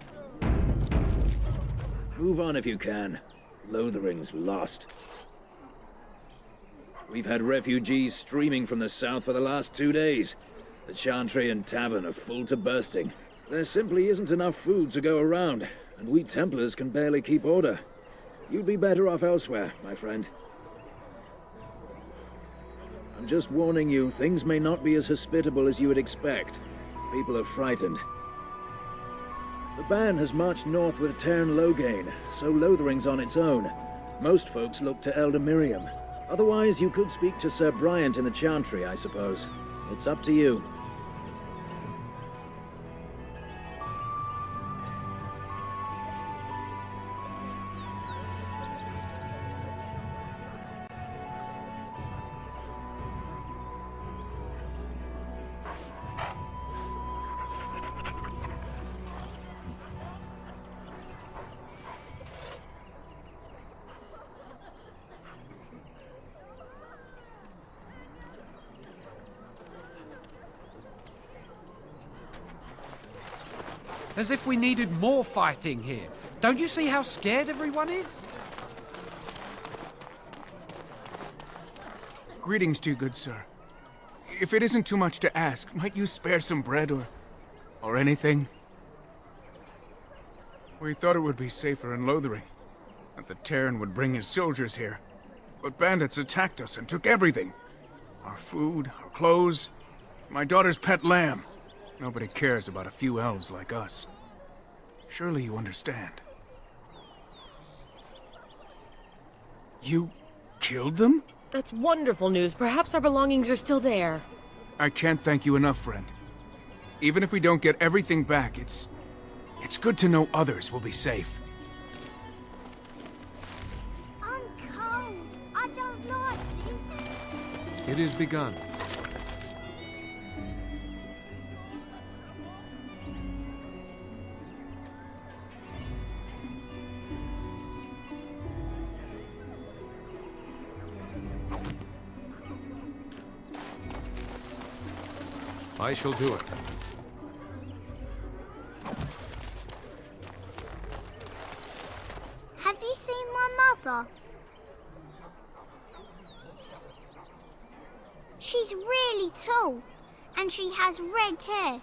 Move on if you can. Lothering's lost. We've had refugees streaming from the south for the last 2 days. The Chantry and Tavern are full to bursting. There simply isn't enough food to go around, and we Templars can barely keep order. You'd be better off elsewhere, my friend. I'm just warning you, things may not be as hospitable as you would expect. People are frightened. The band has marched north with Tern Loghain, so Lothering's on its own. Most folks look to Elder Miriam. Otherwise, you could speak to Sir Bryant in the Chantry, I suppose. It's up to you. As if we needed more fighting here. Don't you see how scared everyone is? Greetings to you, good sir. If it isn't too much to ask, might you spare some bread or anything? We thought it would be safer in Lothering, that the Terran would bring his soldiers here. but bandits attacked us and took everything. Our food, our clothes, my daughter's pet lamb. Nobody cares about a few elves like us. Surely you understand. You killed them? That's wonderful news. Perhaps our belongings are still there. I can't thank you enough, friend. Even if we don't get everything back, it's good to know others will be safe. I'm cold. I don't like this. It has begun. I shall do it. Have you seen my mother? She's really tall, and she has red hair.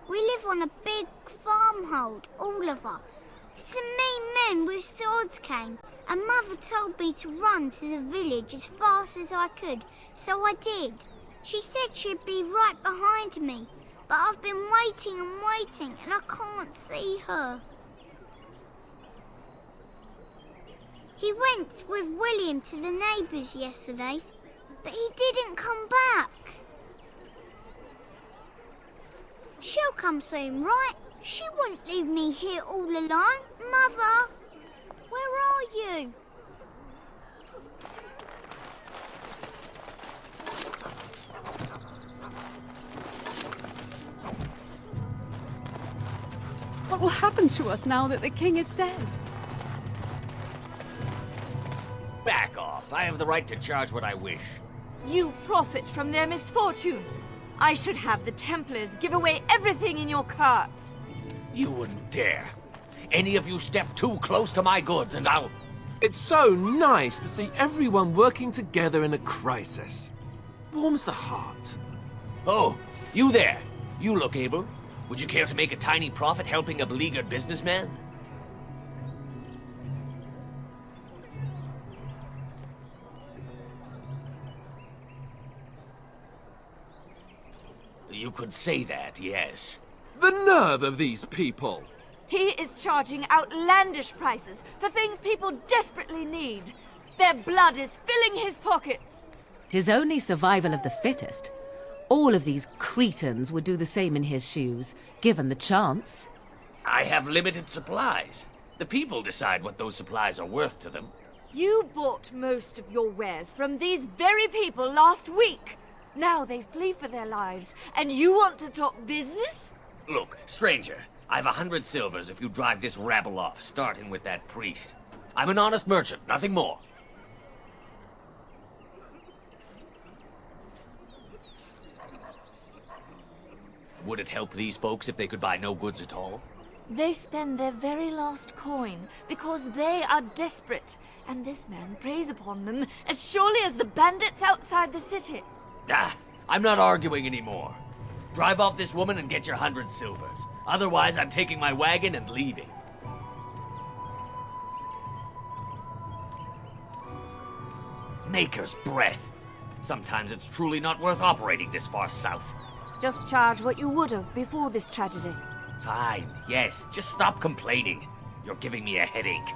We live on a big farmhold, all of us. Some mean men with swords came, and Mother told me to run to the village as fast as I could, so I did. She said she'd be right behind me, but I've been waiting and waiting, and I can't see her. He went with William to the neighbours yesterday, but he didn't come back. She'll come soon, right? She wouldn't leave me here all alone. Mother, where are you? What will happen to us now that the king is dead? Back off. I have the right to charge what I wish. You profit from their misfortune. I should have the Templars give away everything in your carts. You wouldn't dare. Any of you step too close to my goods and I'll... It's so nice to see everyone working together in a crisis. Warms the heart. Oh, you there. You look able. Would you care to make a tiny profit helping a beleaguered businessman? You could say that, yes. The nerve of these people! He is charging outlandish prices for things people desperately need. Their blood is filling his pockets. 'Tis only survival of the fittest. All of these cretins would do the same in his shoes, given the chance. I have limited supplies. The people decide what those supplies are worth to them. You bought most of your wares from these very people last week. Now they flee for their lives, and you want to talk business? Look, stranger, I've 100 silvers if you drive this rabble off, starting with that priest. I'm an honest merchant, nothing more. Would it help these folks if they could buy no goods at all? They spend their very last coin because they are desperate, and this man preys upon them as surely as the bandits outside the city. Ah, I'm not arguing anymore. Drive off this woman and get your 100 silvers. Otherwise, I'm taking my wagon and leaving. Maker's breath. Sometimes it's truly not worth operating this far south. Just charge what you would have before this tragedy. Fine, yes, just stop complaining. You're giving me a headache.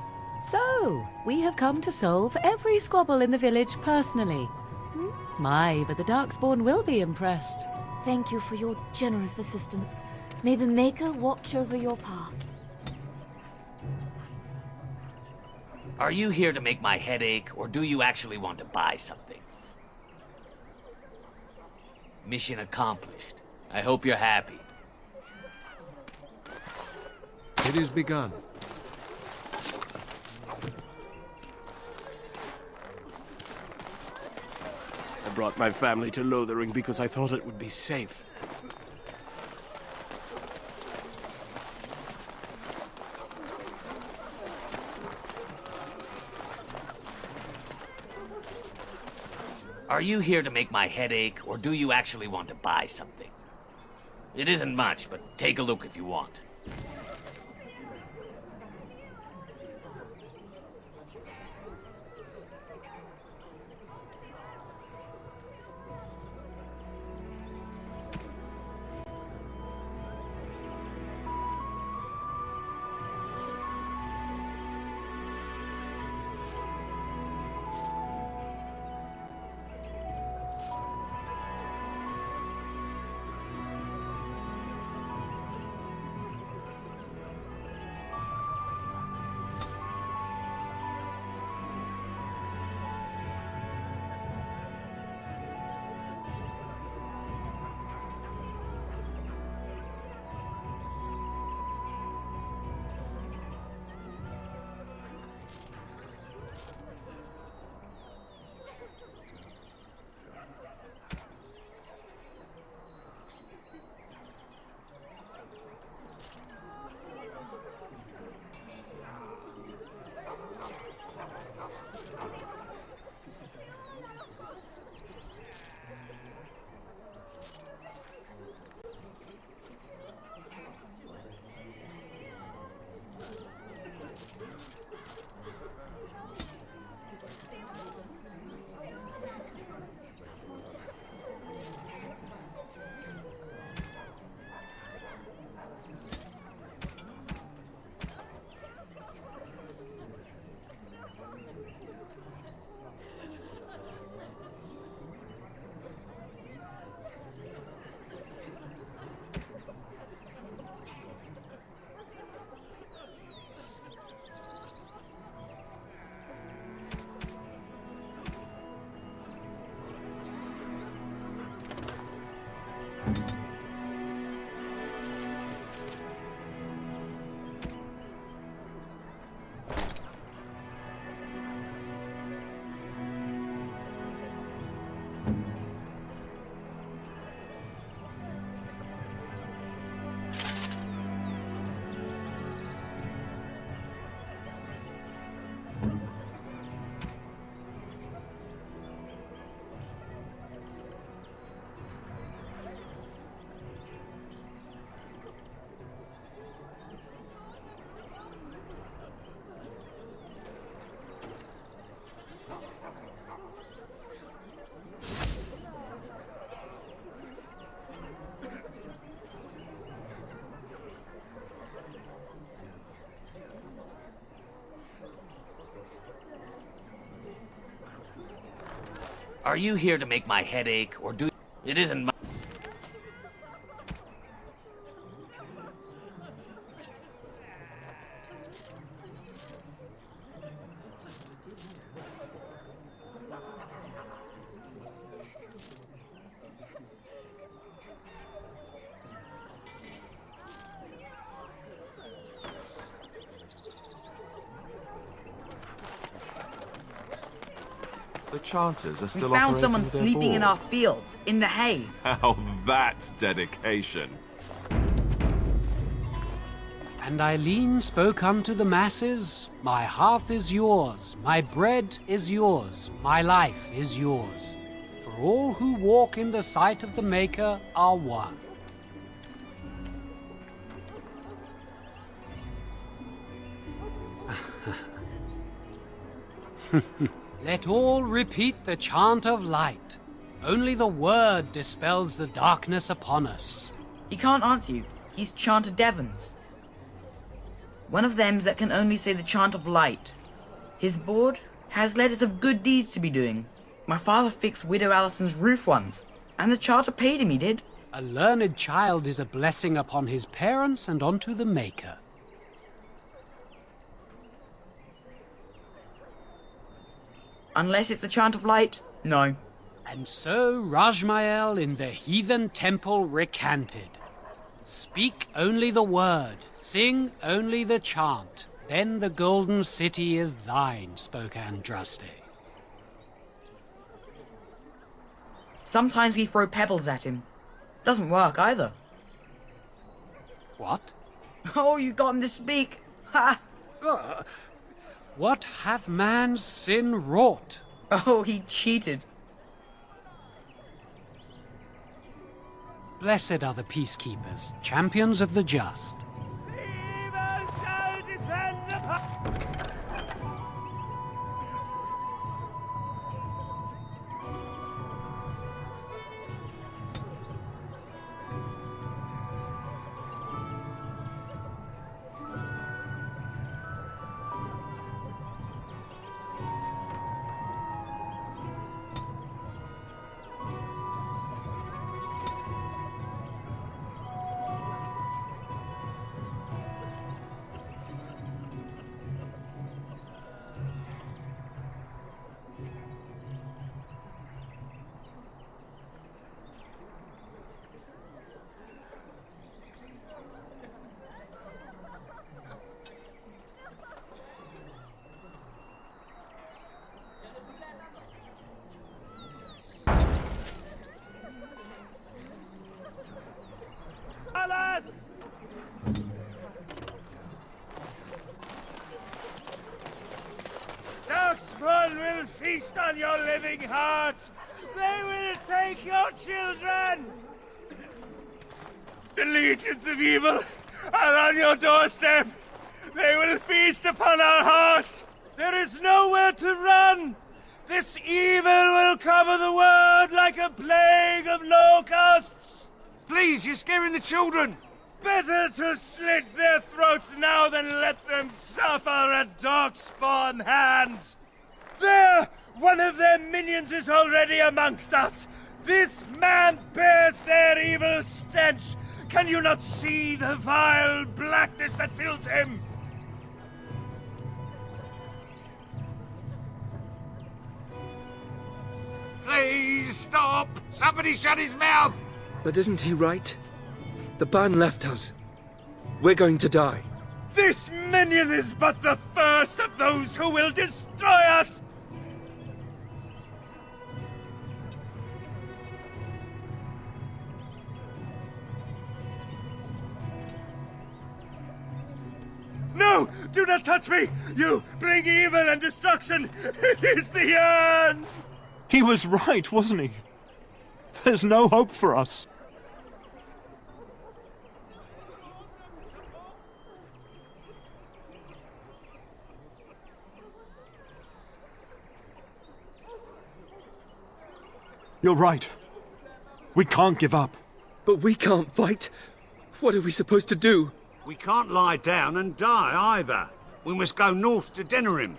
So, we have come to solve every squabble in the village personally. My, but the Darkspawn will be impressed. Thank you for your generous assistance. May the Maker watch over your path. Are you here to make my head ache, or do you actually want to buy something? Mission accomplished. I hope you're happy. It has begun. I brought my family to Lothering because I thought it would be safe. Are you here to make my head ache, or do you actually want to buy something? It isn't much, but take a look if you want. Are you here to make my head ache, or do... It isn't my... The Chanters are We still found operating someone their sleeping in board. our fields, in the hay. How that's dedication. And Eileen spoke unto the masses, My hearth is yours, my bread is yours, my life is yours. For all who walk in the sight of the Maker are one. Let all repeat the chant of light. Only the word dispels the darkness upon us. He can't answer you. He's Chanter Devons. One of them that can only say the chant of light. His board has letters of good deeds to be doing. My father fixed Widow Allison's roof once, and the charter paid him, he did. A learned child is a blessing upon his parents and unto the Maker. Unless it's the chant of light, no. And so Rajmael in the heathen temple recanted. Speak only the word, sing only the chant, then the golden city is thine, spoke Andraste. Sometimes we throw pebbles at him. Doesn't work either. What? Oh, you got him to speak! Ha! What hath man's sin wrought? Oh, he cheated. Blessed are the peacekeepers, champions of the just. Darkspawn will feast on your living heart. They will take your children. The legions of evil are on your doorstep. They will feast upon our hearts. There is nowhere to run. This evil will cover the world like a plague of locusts. Please, you're scaring the children. Better to slit their throats now than let them suffer at Darkspawn hands. There! One of their minions is already amongst us. This man bears their evil stench. Can you not see the vile blackness that fills him? Please stop! Somebody shut his mouth! But isn't he right? The ban left us. We're going to die. This minion is but the first of those who will destroy us! No! Do not touch me! You bring evil and destruction! It is the end! He was right, wasn't he? There's no hope for us. You're right. We can't give up. But we can't fight. What are we supposed to do? We can't lie down and die either. We must go north to Denerim.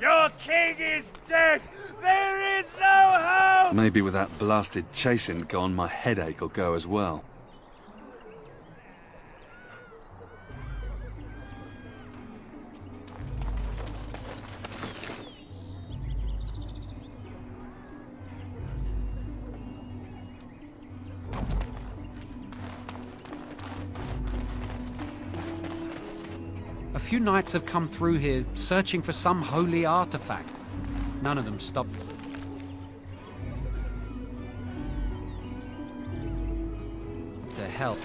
Your king is dead! There is no hope! Maybe with that blasted chasing gone, my headache will go as well. A few knights have come through here searching for some holy artifact. None of them stopped to help.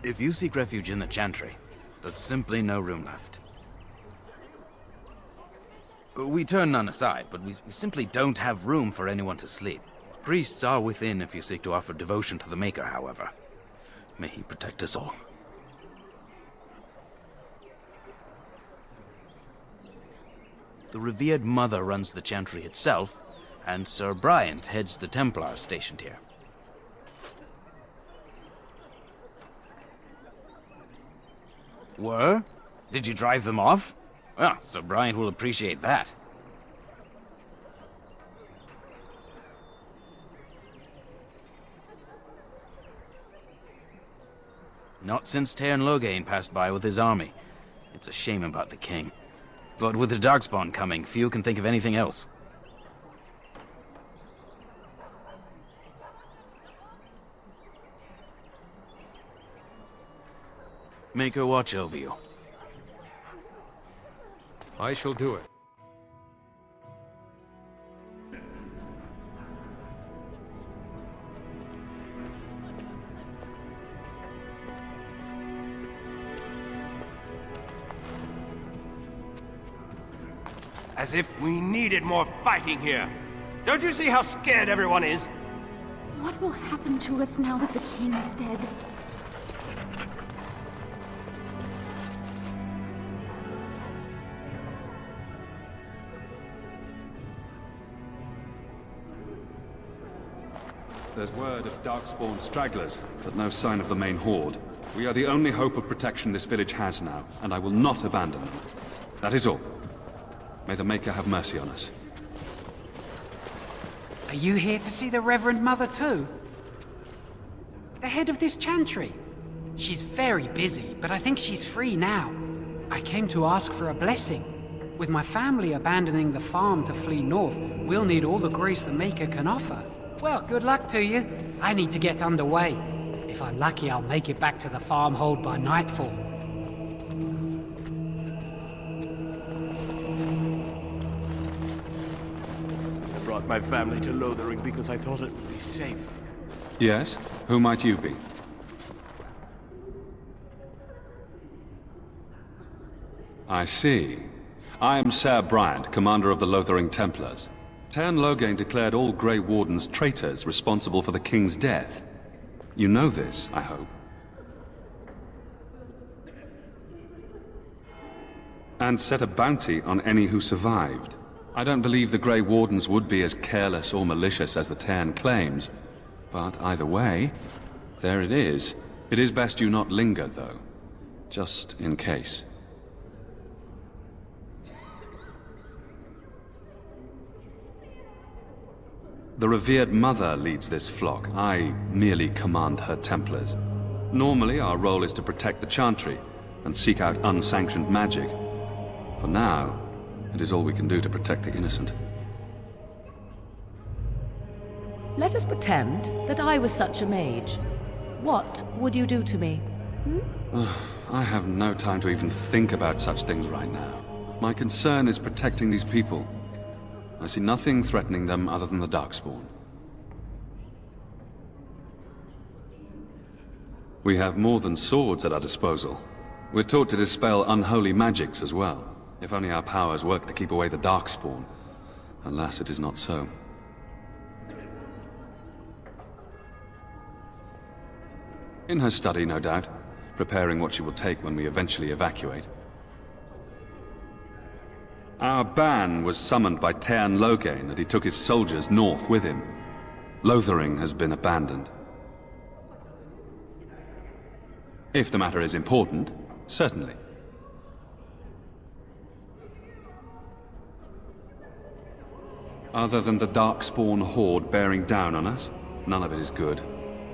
If you seek refuge in the Chantry, there's simply no room left. We turn none aside, but we simply don't have room for anyone to sleep. Priests are within if you seek to offer devotion to the Maker, however. May he protect us all. The revered Mother runs the Chantry itself, and Sir Bryant heads the Templars stationed here. Were? Did you drive them off? Well, Sir Bryant will appreciate that. Not since Tairn Loghain passed by with his army. It's a shame about the king. But with the Darkspawn coming, few can think of anything else. Make her watch over you. I shall do it. As if we needed more fighting here. Don't you see how scared everyone is? What will happen to us now that the king is dead? There's word of Darkspawn stragglers, but no sign of the main horde. We are the only hope of protection this village has now, and I will not abandon them. That is all. May the Maker have mercy on us. Are you here to see the Reverend Mother too? The head of this chantry. She's very busy, but I think she's free now. I came to ask for a blessing. With my family abandoning the farm to flee north, we'll need all the grace the Maker can offer. Well, good luck to you. I need to get underway. If I'm lucky, I'll make it back to the farmhold by nightfall. I brought my family to Lothering because I thought it would be safe. Yes? Who might you be? I see. I am Ser Bryant, commander of the Lothering Templars. Tairn Loghain declared all Grey Wardens traitors responsible for the king's death. You know this, I hope. And set a bounty on any who survived. I don't believe the Grey Wardens would be as careless or malicious as the Tairn claims. But either way, there it is. It is best you not linger, though. Just in case. The revered Mother leads this flock. I merely command her Templars. Normally, our role is to protect the Chantry and seek out unsanctioned magic. For now, it is all we can do to protect the innocent. Let us pretend that I was such a mage. What would you do to me? I have no time to even think about such things right now. My concern is protecting these people. I see nothing threatening them other than the Darkspawn. We have more than swords at our disposal. We're taught to dispel unholy magics as well. If only our powers work to keep away the Darkspawn. Alas, it is not so. In her study, no doubt, preparing what she will take when we eventually evacuate. Our ban was summoned by Tairn Loghain, and he took his soldiers north with him. Lothering has been abandoned. If the matter is important, certainly. Other than the Darkspawn horde bearing down on us, none of it is good.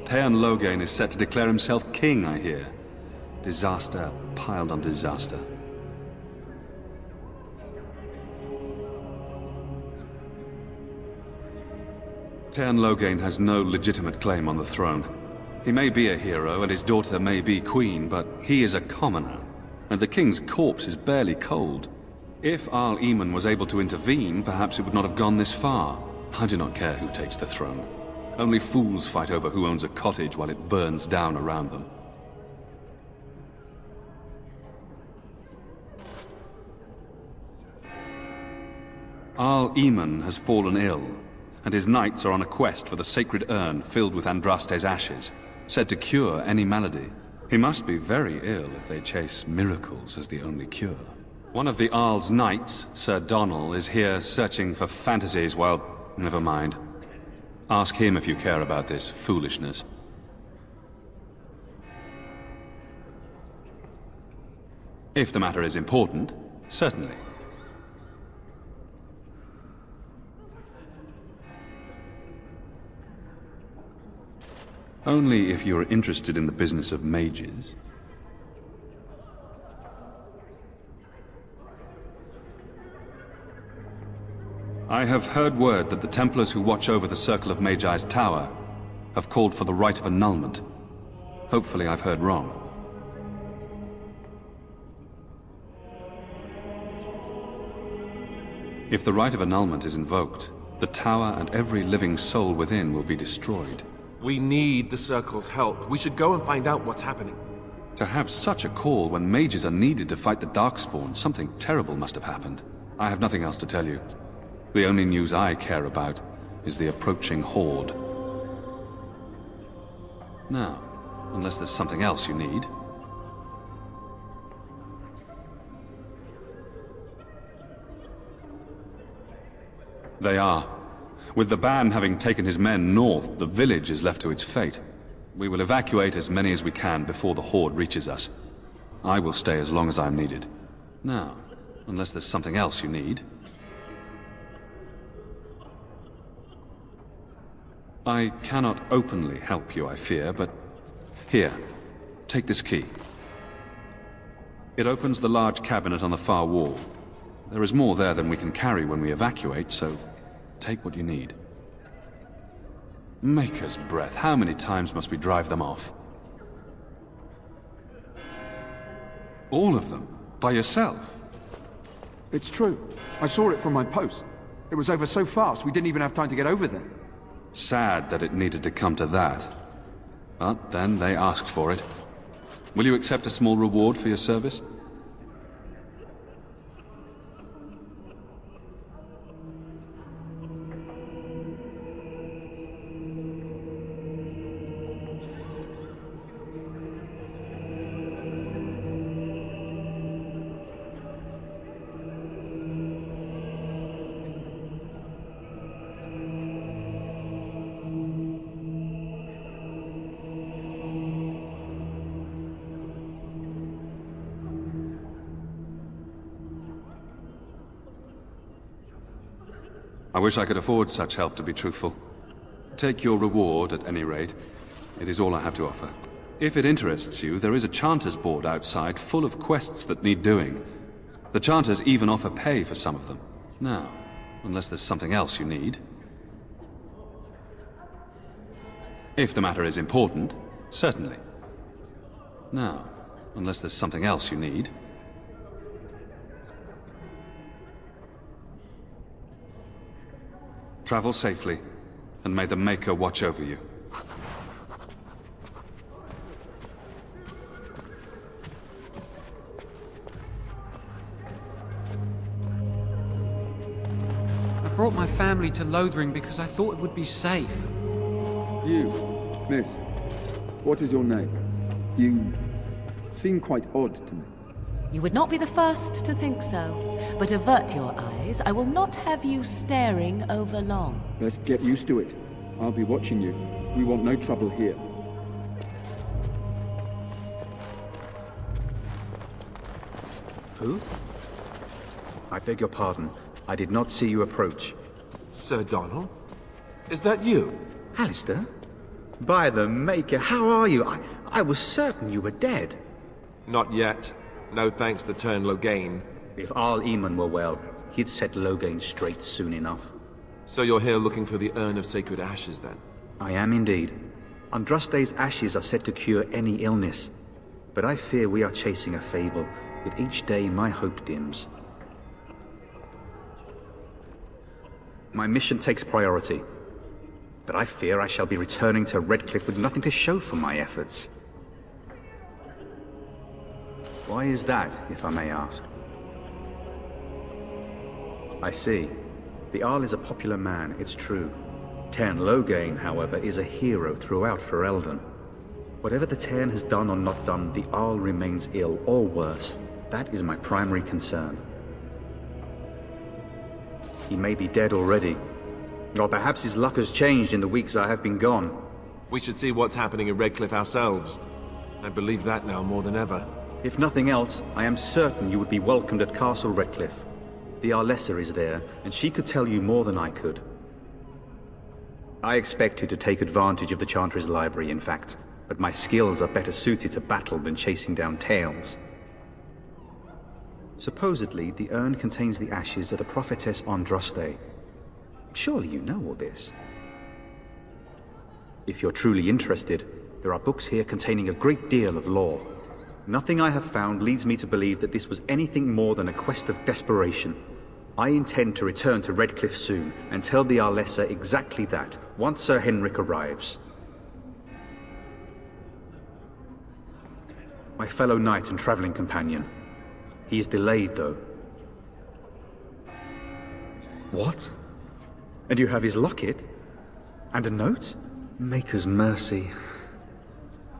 Teyrn Loghain is set to declare himself king, I hear. Disaster piled on disaster. Teyrn Loghain has no legitimate claim on the throne. He may be a hero and his daughter may be queen, but he is a commoner, and the king's corpse is barely cold. If Arl Eamon was able to intervene, perhaps it would not have gone this far. I do not care who takes the throne. Only fools fight over who owns a cottage while it burns down around them. Arl Eamon has fallen ill, and his knights are on a quest for the sacred urn filled with Andraste's ashes, said to cure any malady. He must be very ill if they chase miracles as the only cure. One of the Arl's knights, Sir Donnell, is here searching for fantasies while... Never mind. Ask him if you care about this foolishness. If the matter is important, certainly. Only if you're interested in the business of mages. I have heard word that the Templars who watch over the Circle of Magi's tower have called for the rite of annulment. Hopefully I've heard wrong. If the rite of annulment is invoked, the tower and every living soul within will be destroyed. We need the Circle's help. We should go and find out what's happening. To have such a call when mages are needed to fight the Darkspawn, something terrible must have happened. I have nothing else to tell you. The only news I care about is the approaching horde. Now, unless there's something else you need. They are. With the Ban having taken his men north, the village is left to its fate. We will evacuate as many as we can before the horde reaches us. I will stay as long as I'm needed. Now, unless there's something else you need. I cannot openly help you, I fear, but... Here, take this key. It opens the large cabinet on the far wall. There is more there than we can carry when we evacuate, so take what you need. Maker's breath, how many times must we drive them off? All of them? By yourself? It's true. I saw it from my post. It was over so fast, we didn't even have time to get over there. Sad that it needed to come to that. But then they asked for it. Will you accept a small reward for your service? I wish I could afford such help, to be truthful. Take your reward, at any rate. It is all I have to offer. If it interests you, there is a Chanters board outside full of quests that need doing. The Chanters even offer pay for some of them. Now, unless there's something else you need. If the matter is important, certainly. Now, unless there's something else you need. Travel safely, and may the Maker watch over you. I brought my family to Lothering because I thought it would be safe. You, miss, what is your name? You seem quite odd to me. You would not be the first to think so. But avert your eyes. I will not have you staring over long. Best get used to it. I'll be watching you. We want no trouble here. Who? I beg your pardon. I did not see you approach. Sir Donald? Is that you? Alistair? By the Maker, how are you? I was certain you were dead. Not yet. No thanks to Tern Loghain. If Arl Eamon were well, he'd set Loghain straight soon enough. So you're here looking for the Urn of Sacred Ashes, then? I am indeed. Andraste's ashes are said to cure any illness. But I fear we are chasing a fable. With each day, my hope dims. My mission takes priority. But I fear I shall be returning to Redcliffe with nothing to show for my efforts. Why is that, if I may ask? I see. The Arl is a popular man, it's true. Tern Loghain, however, is a hero throughout Ferelden. Whatever the Tern has done or not done, the Arl remains ill, or worse. That is my primary concern. He may be dead already. Or perhaps his luck has changed in the weeks I have been gone. We should see what's happening in Redcliffe ourselves. I believe that now more than ever. If nothing else, I am certain you would be welcomed at Castle Redcliffe. The Arlessa is there, and she could tell you more than I could. I expected to take advantage of the Chantry's library, in fact, but my skills are better suited to battle than chasing down tales. Supposedly, the urn contains the ashes of the prophetess Andraste. Surely you know all this. If you're truly interested, there are books here containing a great deal of lore. Nothing I have found leads me to believe that this was anything more than a quest of desperation. I intend to return to Redcliffe soon, and tell the Arlessa exactly that, once Sir Henrik arrives. My fellow knight and traveling companion. He is delayed, though. What? And you have his locket? And a note? Maker's mercy.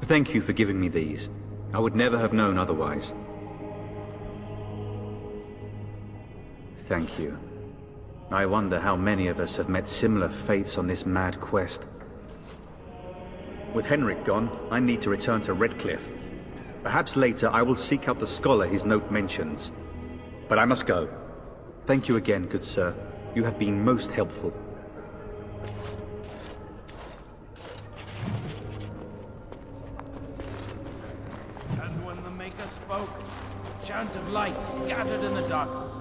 Thank you for giving me these. I would never have known otherwise. Thank you. I wonder how many of us have met similar fates on this mad quest. With Henrik gone, I need to return to Redcliffe. Perhaps later I will seek out the scholar his note mentions. But I must go. Thank you again, good sir. You have been most helpful. And when the Maker spoke, a chant of light scattered in the darkness.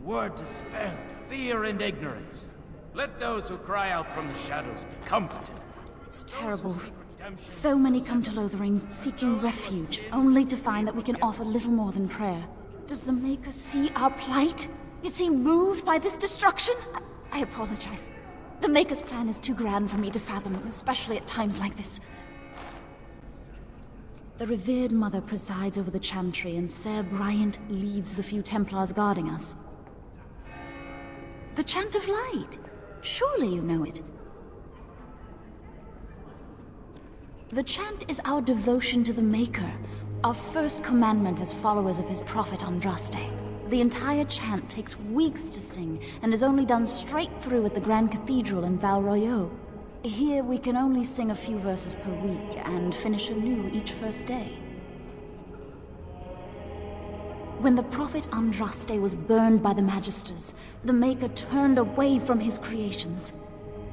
word dispelled fear and ignorance. Let those who cry out from the shadows be comforted. It's terrible. So many come to Lothering seeking refuge, only to find that we can offer little more than prayer. Does the Maker see our plight? Is he moved by this destruction? I apologize. The Maker's plan is too grand for me to fathom, especially at times like this. The revered Mother presides over the Chantry, and Ser Bryant leads the few Templars guarding us. The Chant of Light. Surely you know it. The chant is our devotion to the Maker, our first commandment as followers of his prophet Andraste. The entire chant takes weeks to sing, and is only done straight through at the Grand Cathedral in Val Royeaux. Here we can only sing a few verses per week, and finish anew each first day. When the prophet Andraste was burned by the Magisters, the Maker turned away from his creations.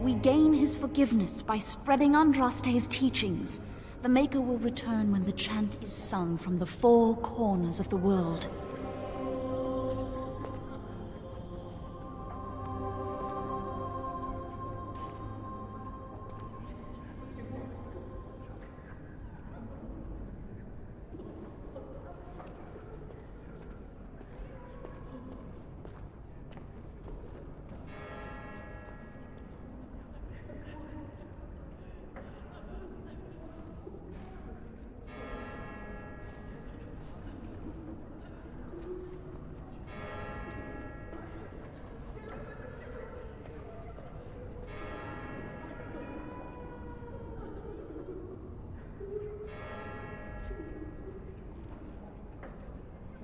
We gain his forgiveness by spreading Andraste's teachings. The Maker will return when the chant is sung from the four corners of the world.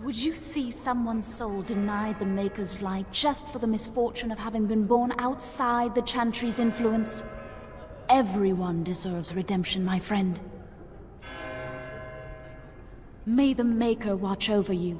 Would you see someone's soul denied the Maker's light just for the misfortune of having been born outside the Chantry's influence? Everyone deserves redemption, my friend. May the Maker watch over you.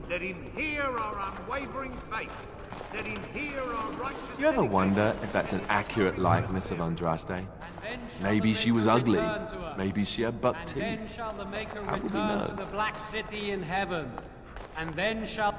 Let him hear our unwavering faith. Let him hear our righteous... You ever wonder if that's an accurate likeness of Andraste? Maybe she was ugly. Maybe she had buck teeth. Then shall the Maker How would we return know? to the Black City in heaven. And then shall...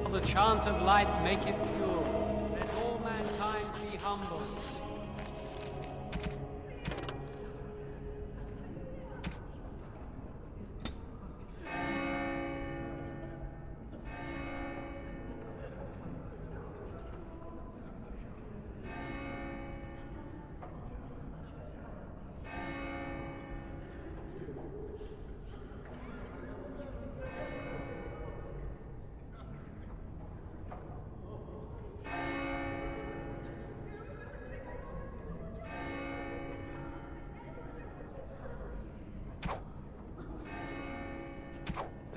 The chant of light make it pure. Let all mankind be humble.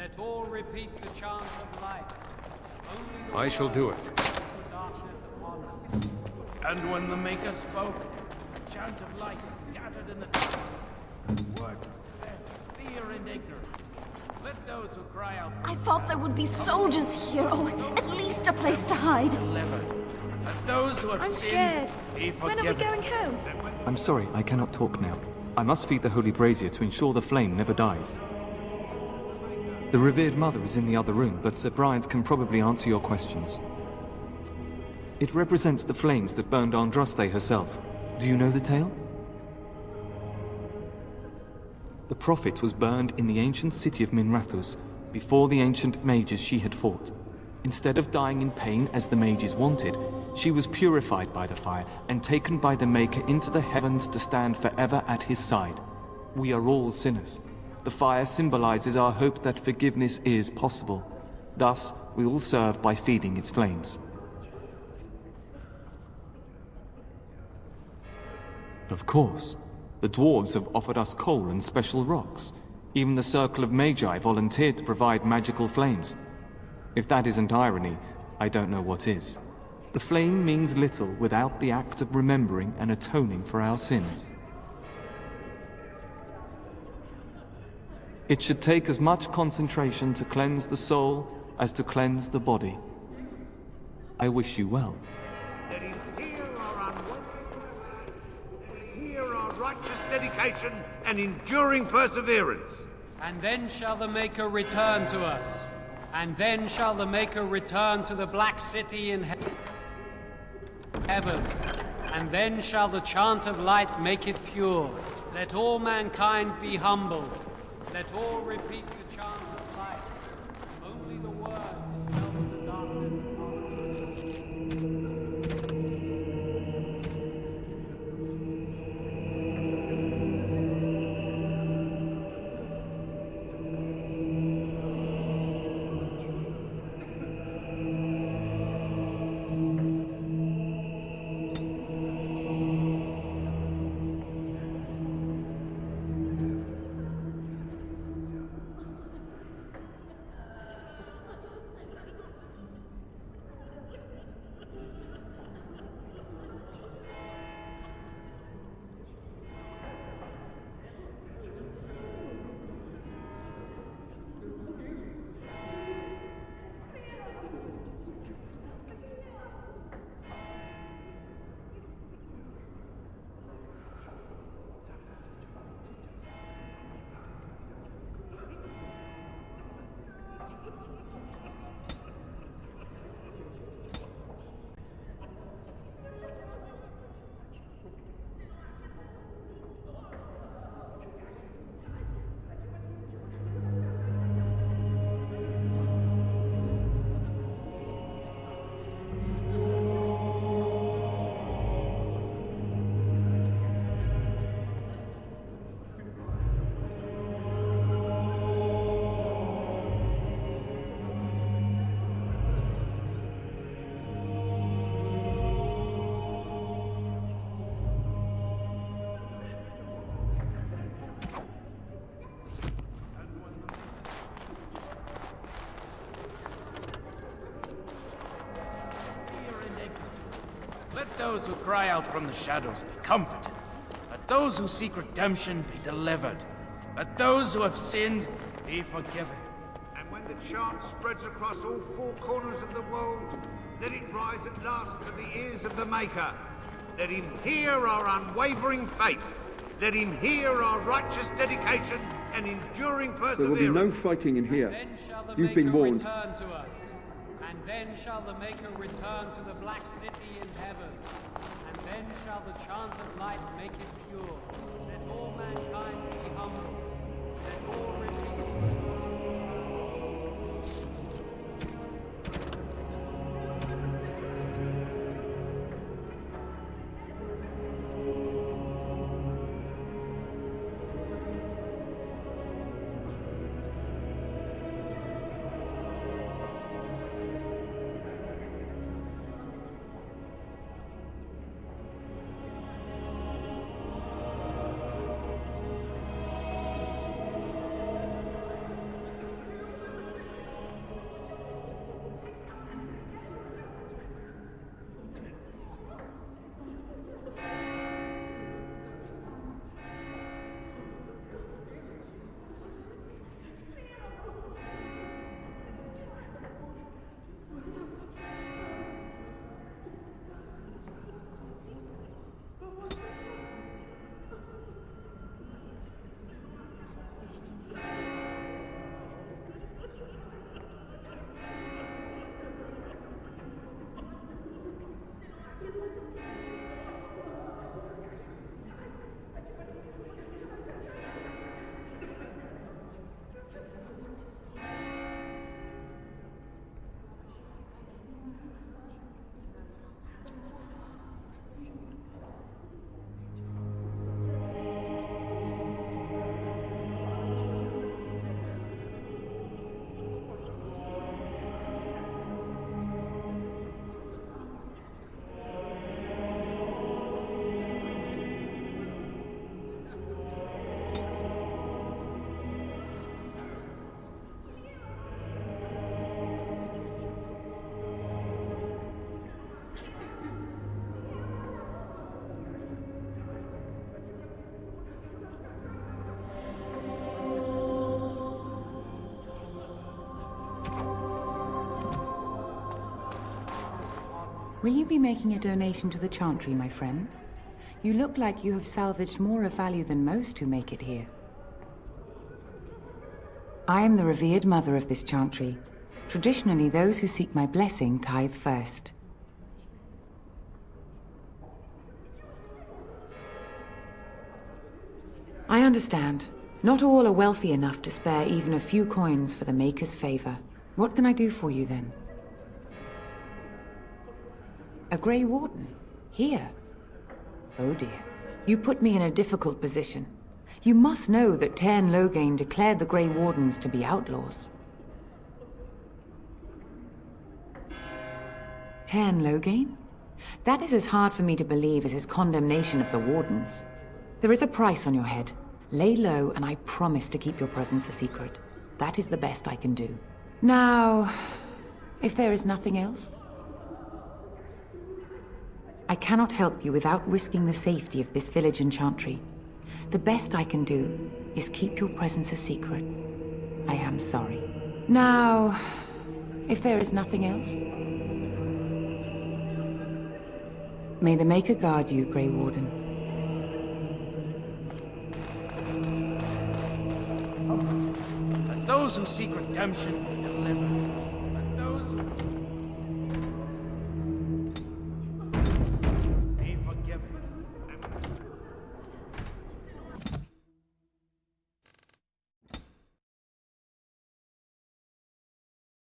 Let all repeat the chant of light. Only the I shall do it. darkness upon us. And when the Maker spoke, a chant of light scattered in the darkness. Word sped, fear and ignorance. Let those who cry out... I thought there would be soldiers here, or at least a place to hide. Delivered. Let those who have I'm sinned scared. be When are we forgiven. going home? I'm sorry, I cannot talk now. I must feed the holy brazier to ensure the flame never dies. The revered mother is in the other room, but Sir Bryant can probably answer your questions. It represents the flames that burned Andraste herself. Do you know the tale? The prophet was burned in the ancient city of Minrathous, before the ancient mages she had fought. Instead of dying in pain as the mages wanted, she was purified by the fire and taken by the Maker into the heavens to stand forever at his side. We are all sinners. The fire symbolizes our hope that forgiveness is possible. Thus, we all serve by feeding its flames. Of course, the dwarves have offered us coal and special rocks. Even the Circle of Magi volunteered to provide magical flames. If that isn't irony, I don't know what is. The flame means little without the act of remembering and atoning for our sins. It should take as much concentration to cleanse the soul as to cleanse the body. I wish you well. Let him hear our righteous dedication and enduring perseverance. And then shall the Maker return to us. And then shall the Maker return to the Black City in heaven. And then shall the chant of light make it pure. Let all mankind be humbled. Let all repeat the chant of light. Only the word dispels the darkness upon us. Let those who cry out from the shadows be comforted. Let those who seek redemption be delivered. Let those who have sinned be forgiven. And when the chant spreads across all four corners of the world, let it rise at last to the ears of the Maker. Let him hear our unwavering faith. Let him hear our righteous dedication and enduring perseverance. There will be no fighting in here. Then shall the You've been Maker warned. return to us. And then shall the Maker return to the Black City in heaven. And then shall the chant of light make it pure. Let all mankind be humble. Let all repeat. Will you be making a donation to the Chantry, my friend? You look like you have salvaged more of value than most who make it here. I am the revered mother of this Chantry. Traditionally, those who seek my blessing tithe first. I understand. Not all are wealthy enough to spare even a few coins for the Maker's favor. What can I do for you, then? A Grey Warden? Here? Oh dear. You put me in a difficult position. You must know that Tairn Loghain declared the Grey Wardens to be outlaws. Tairn Loghain? That is as hard for me to believe as his condemnation of the Wardens. There is a price on your head. Lay low, and I promise to keep your presence a secret. That is the best I can do. Now, if there is nothing else, I cannot help you without risking the safety of this village and Chantry. The best I can do is keep your presence a secret. I am sorry. Now, if there is nothing else, may the Maker guard you, Grey Warden. Let those who seek redemption be delivered.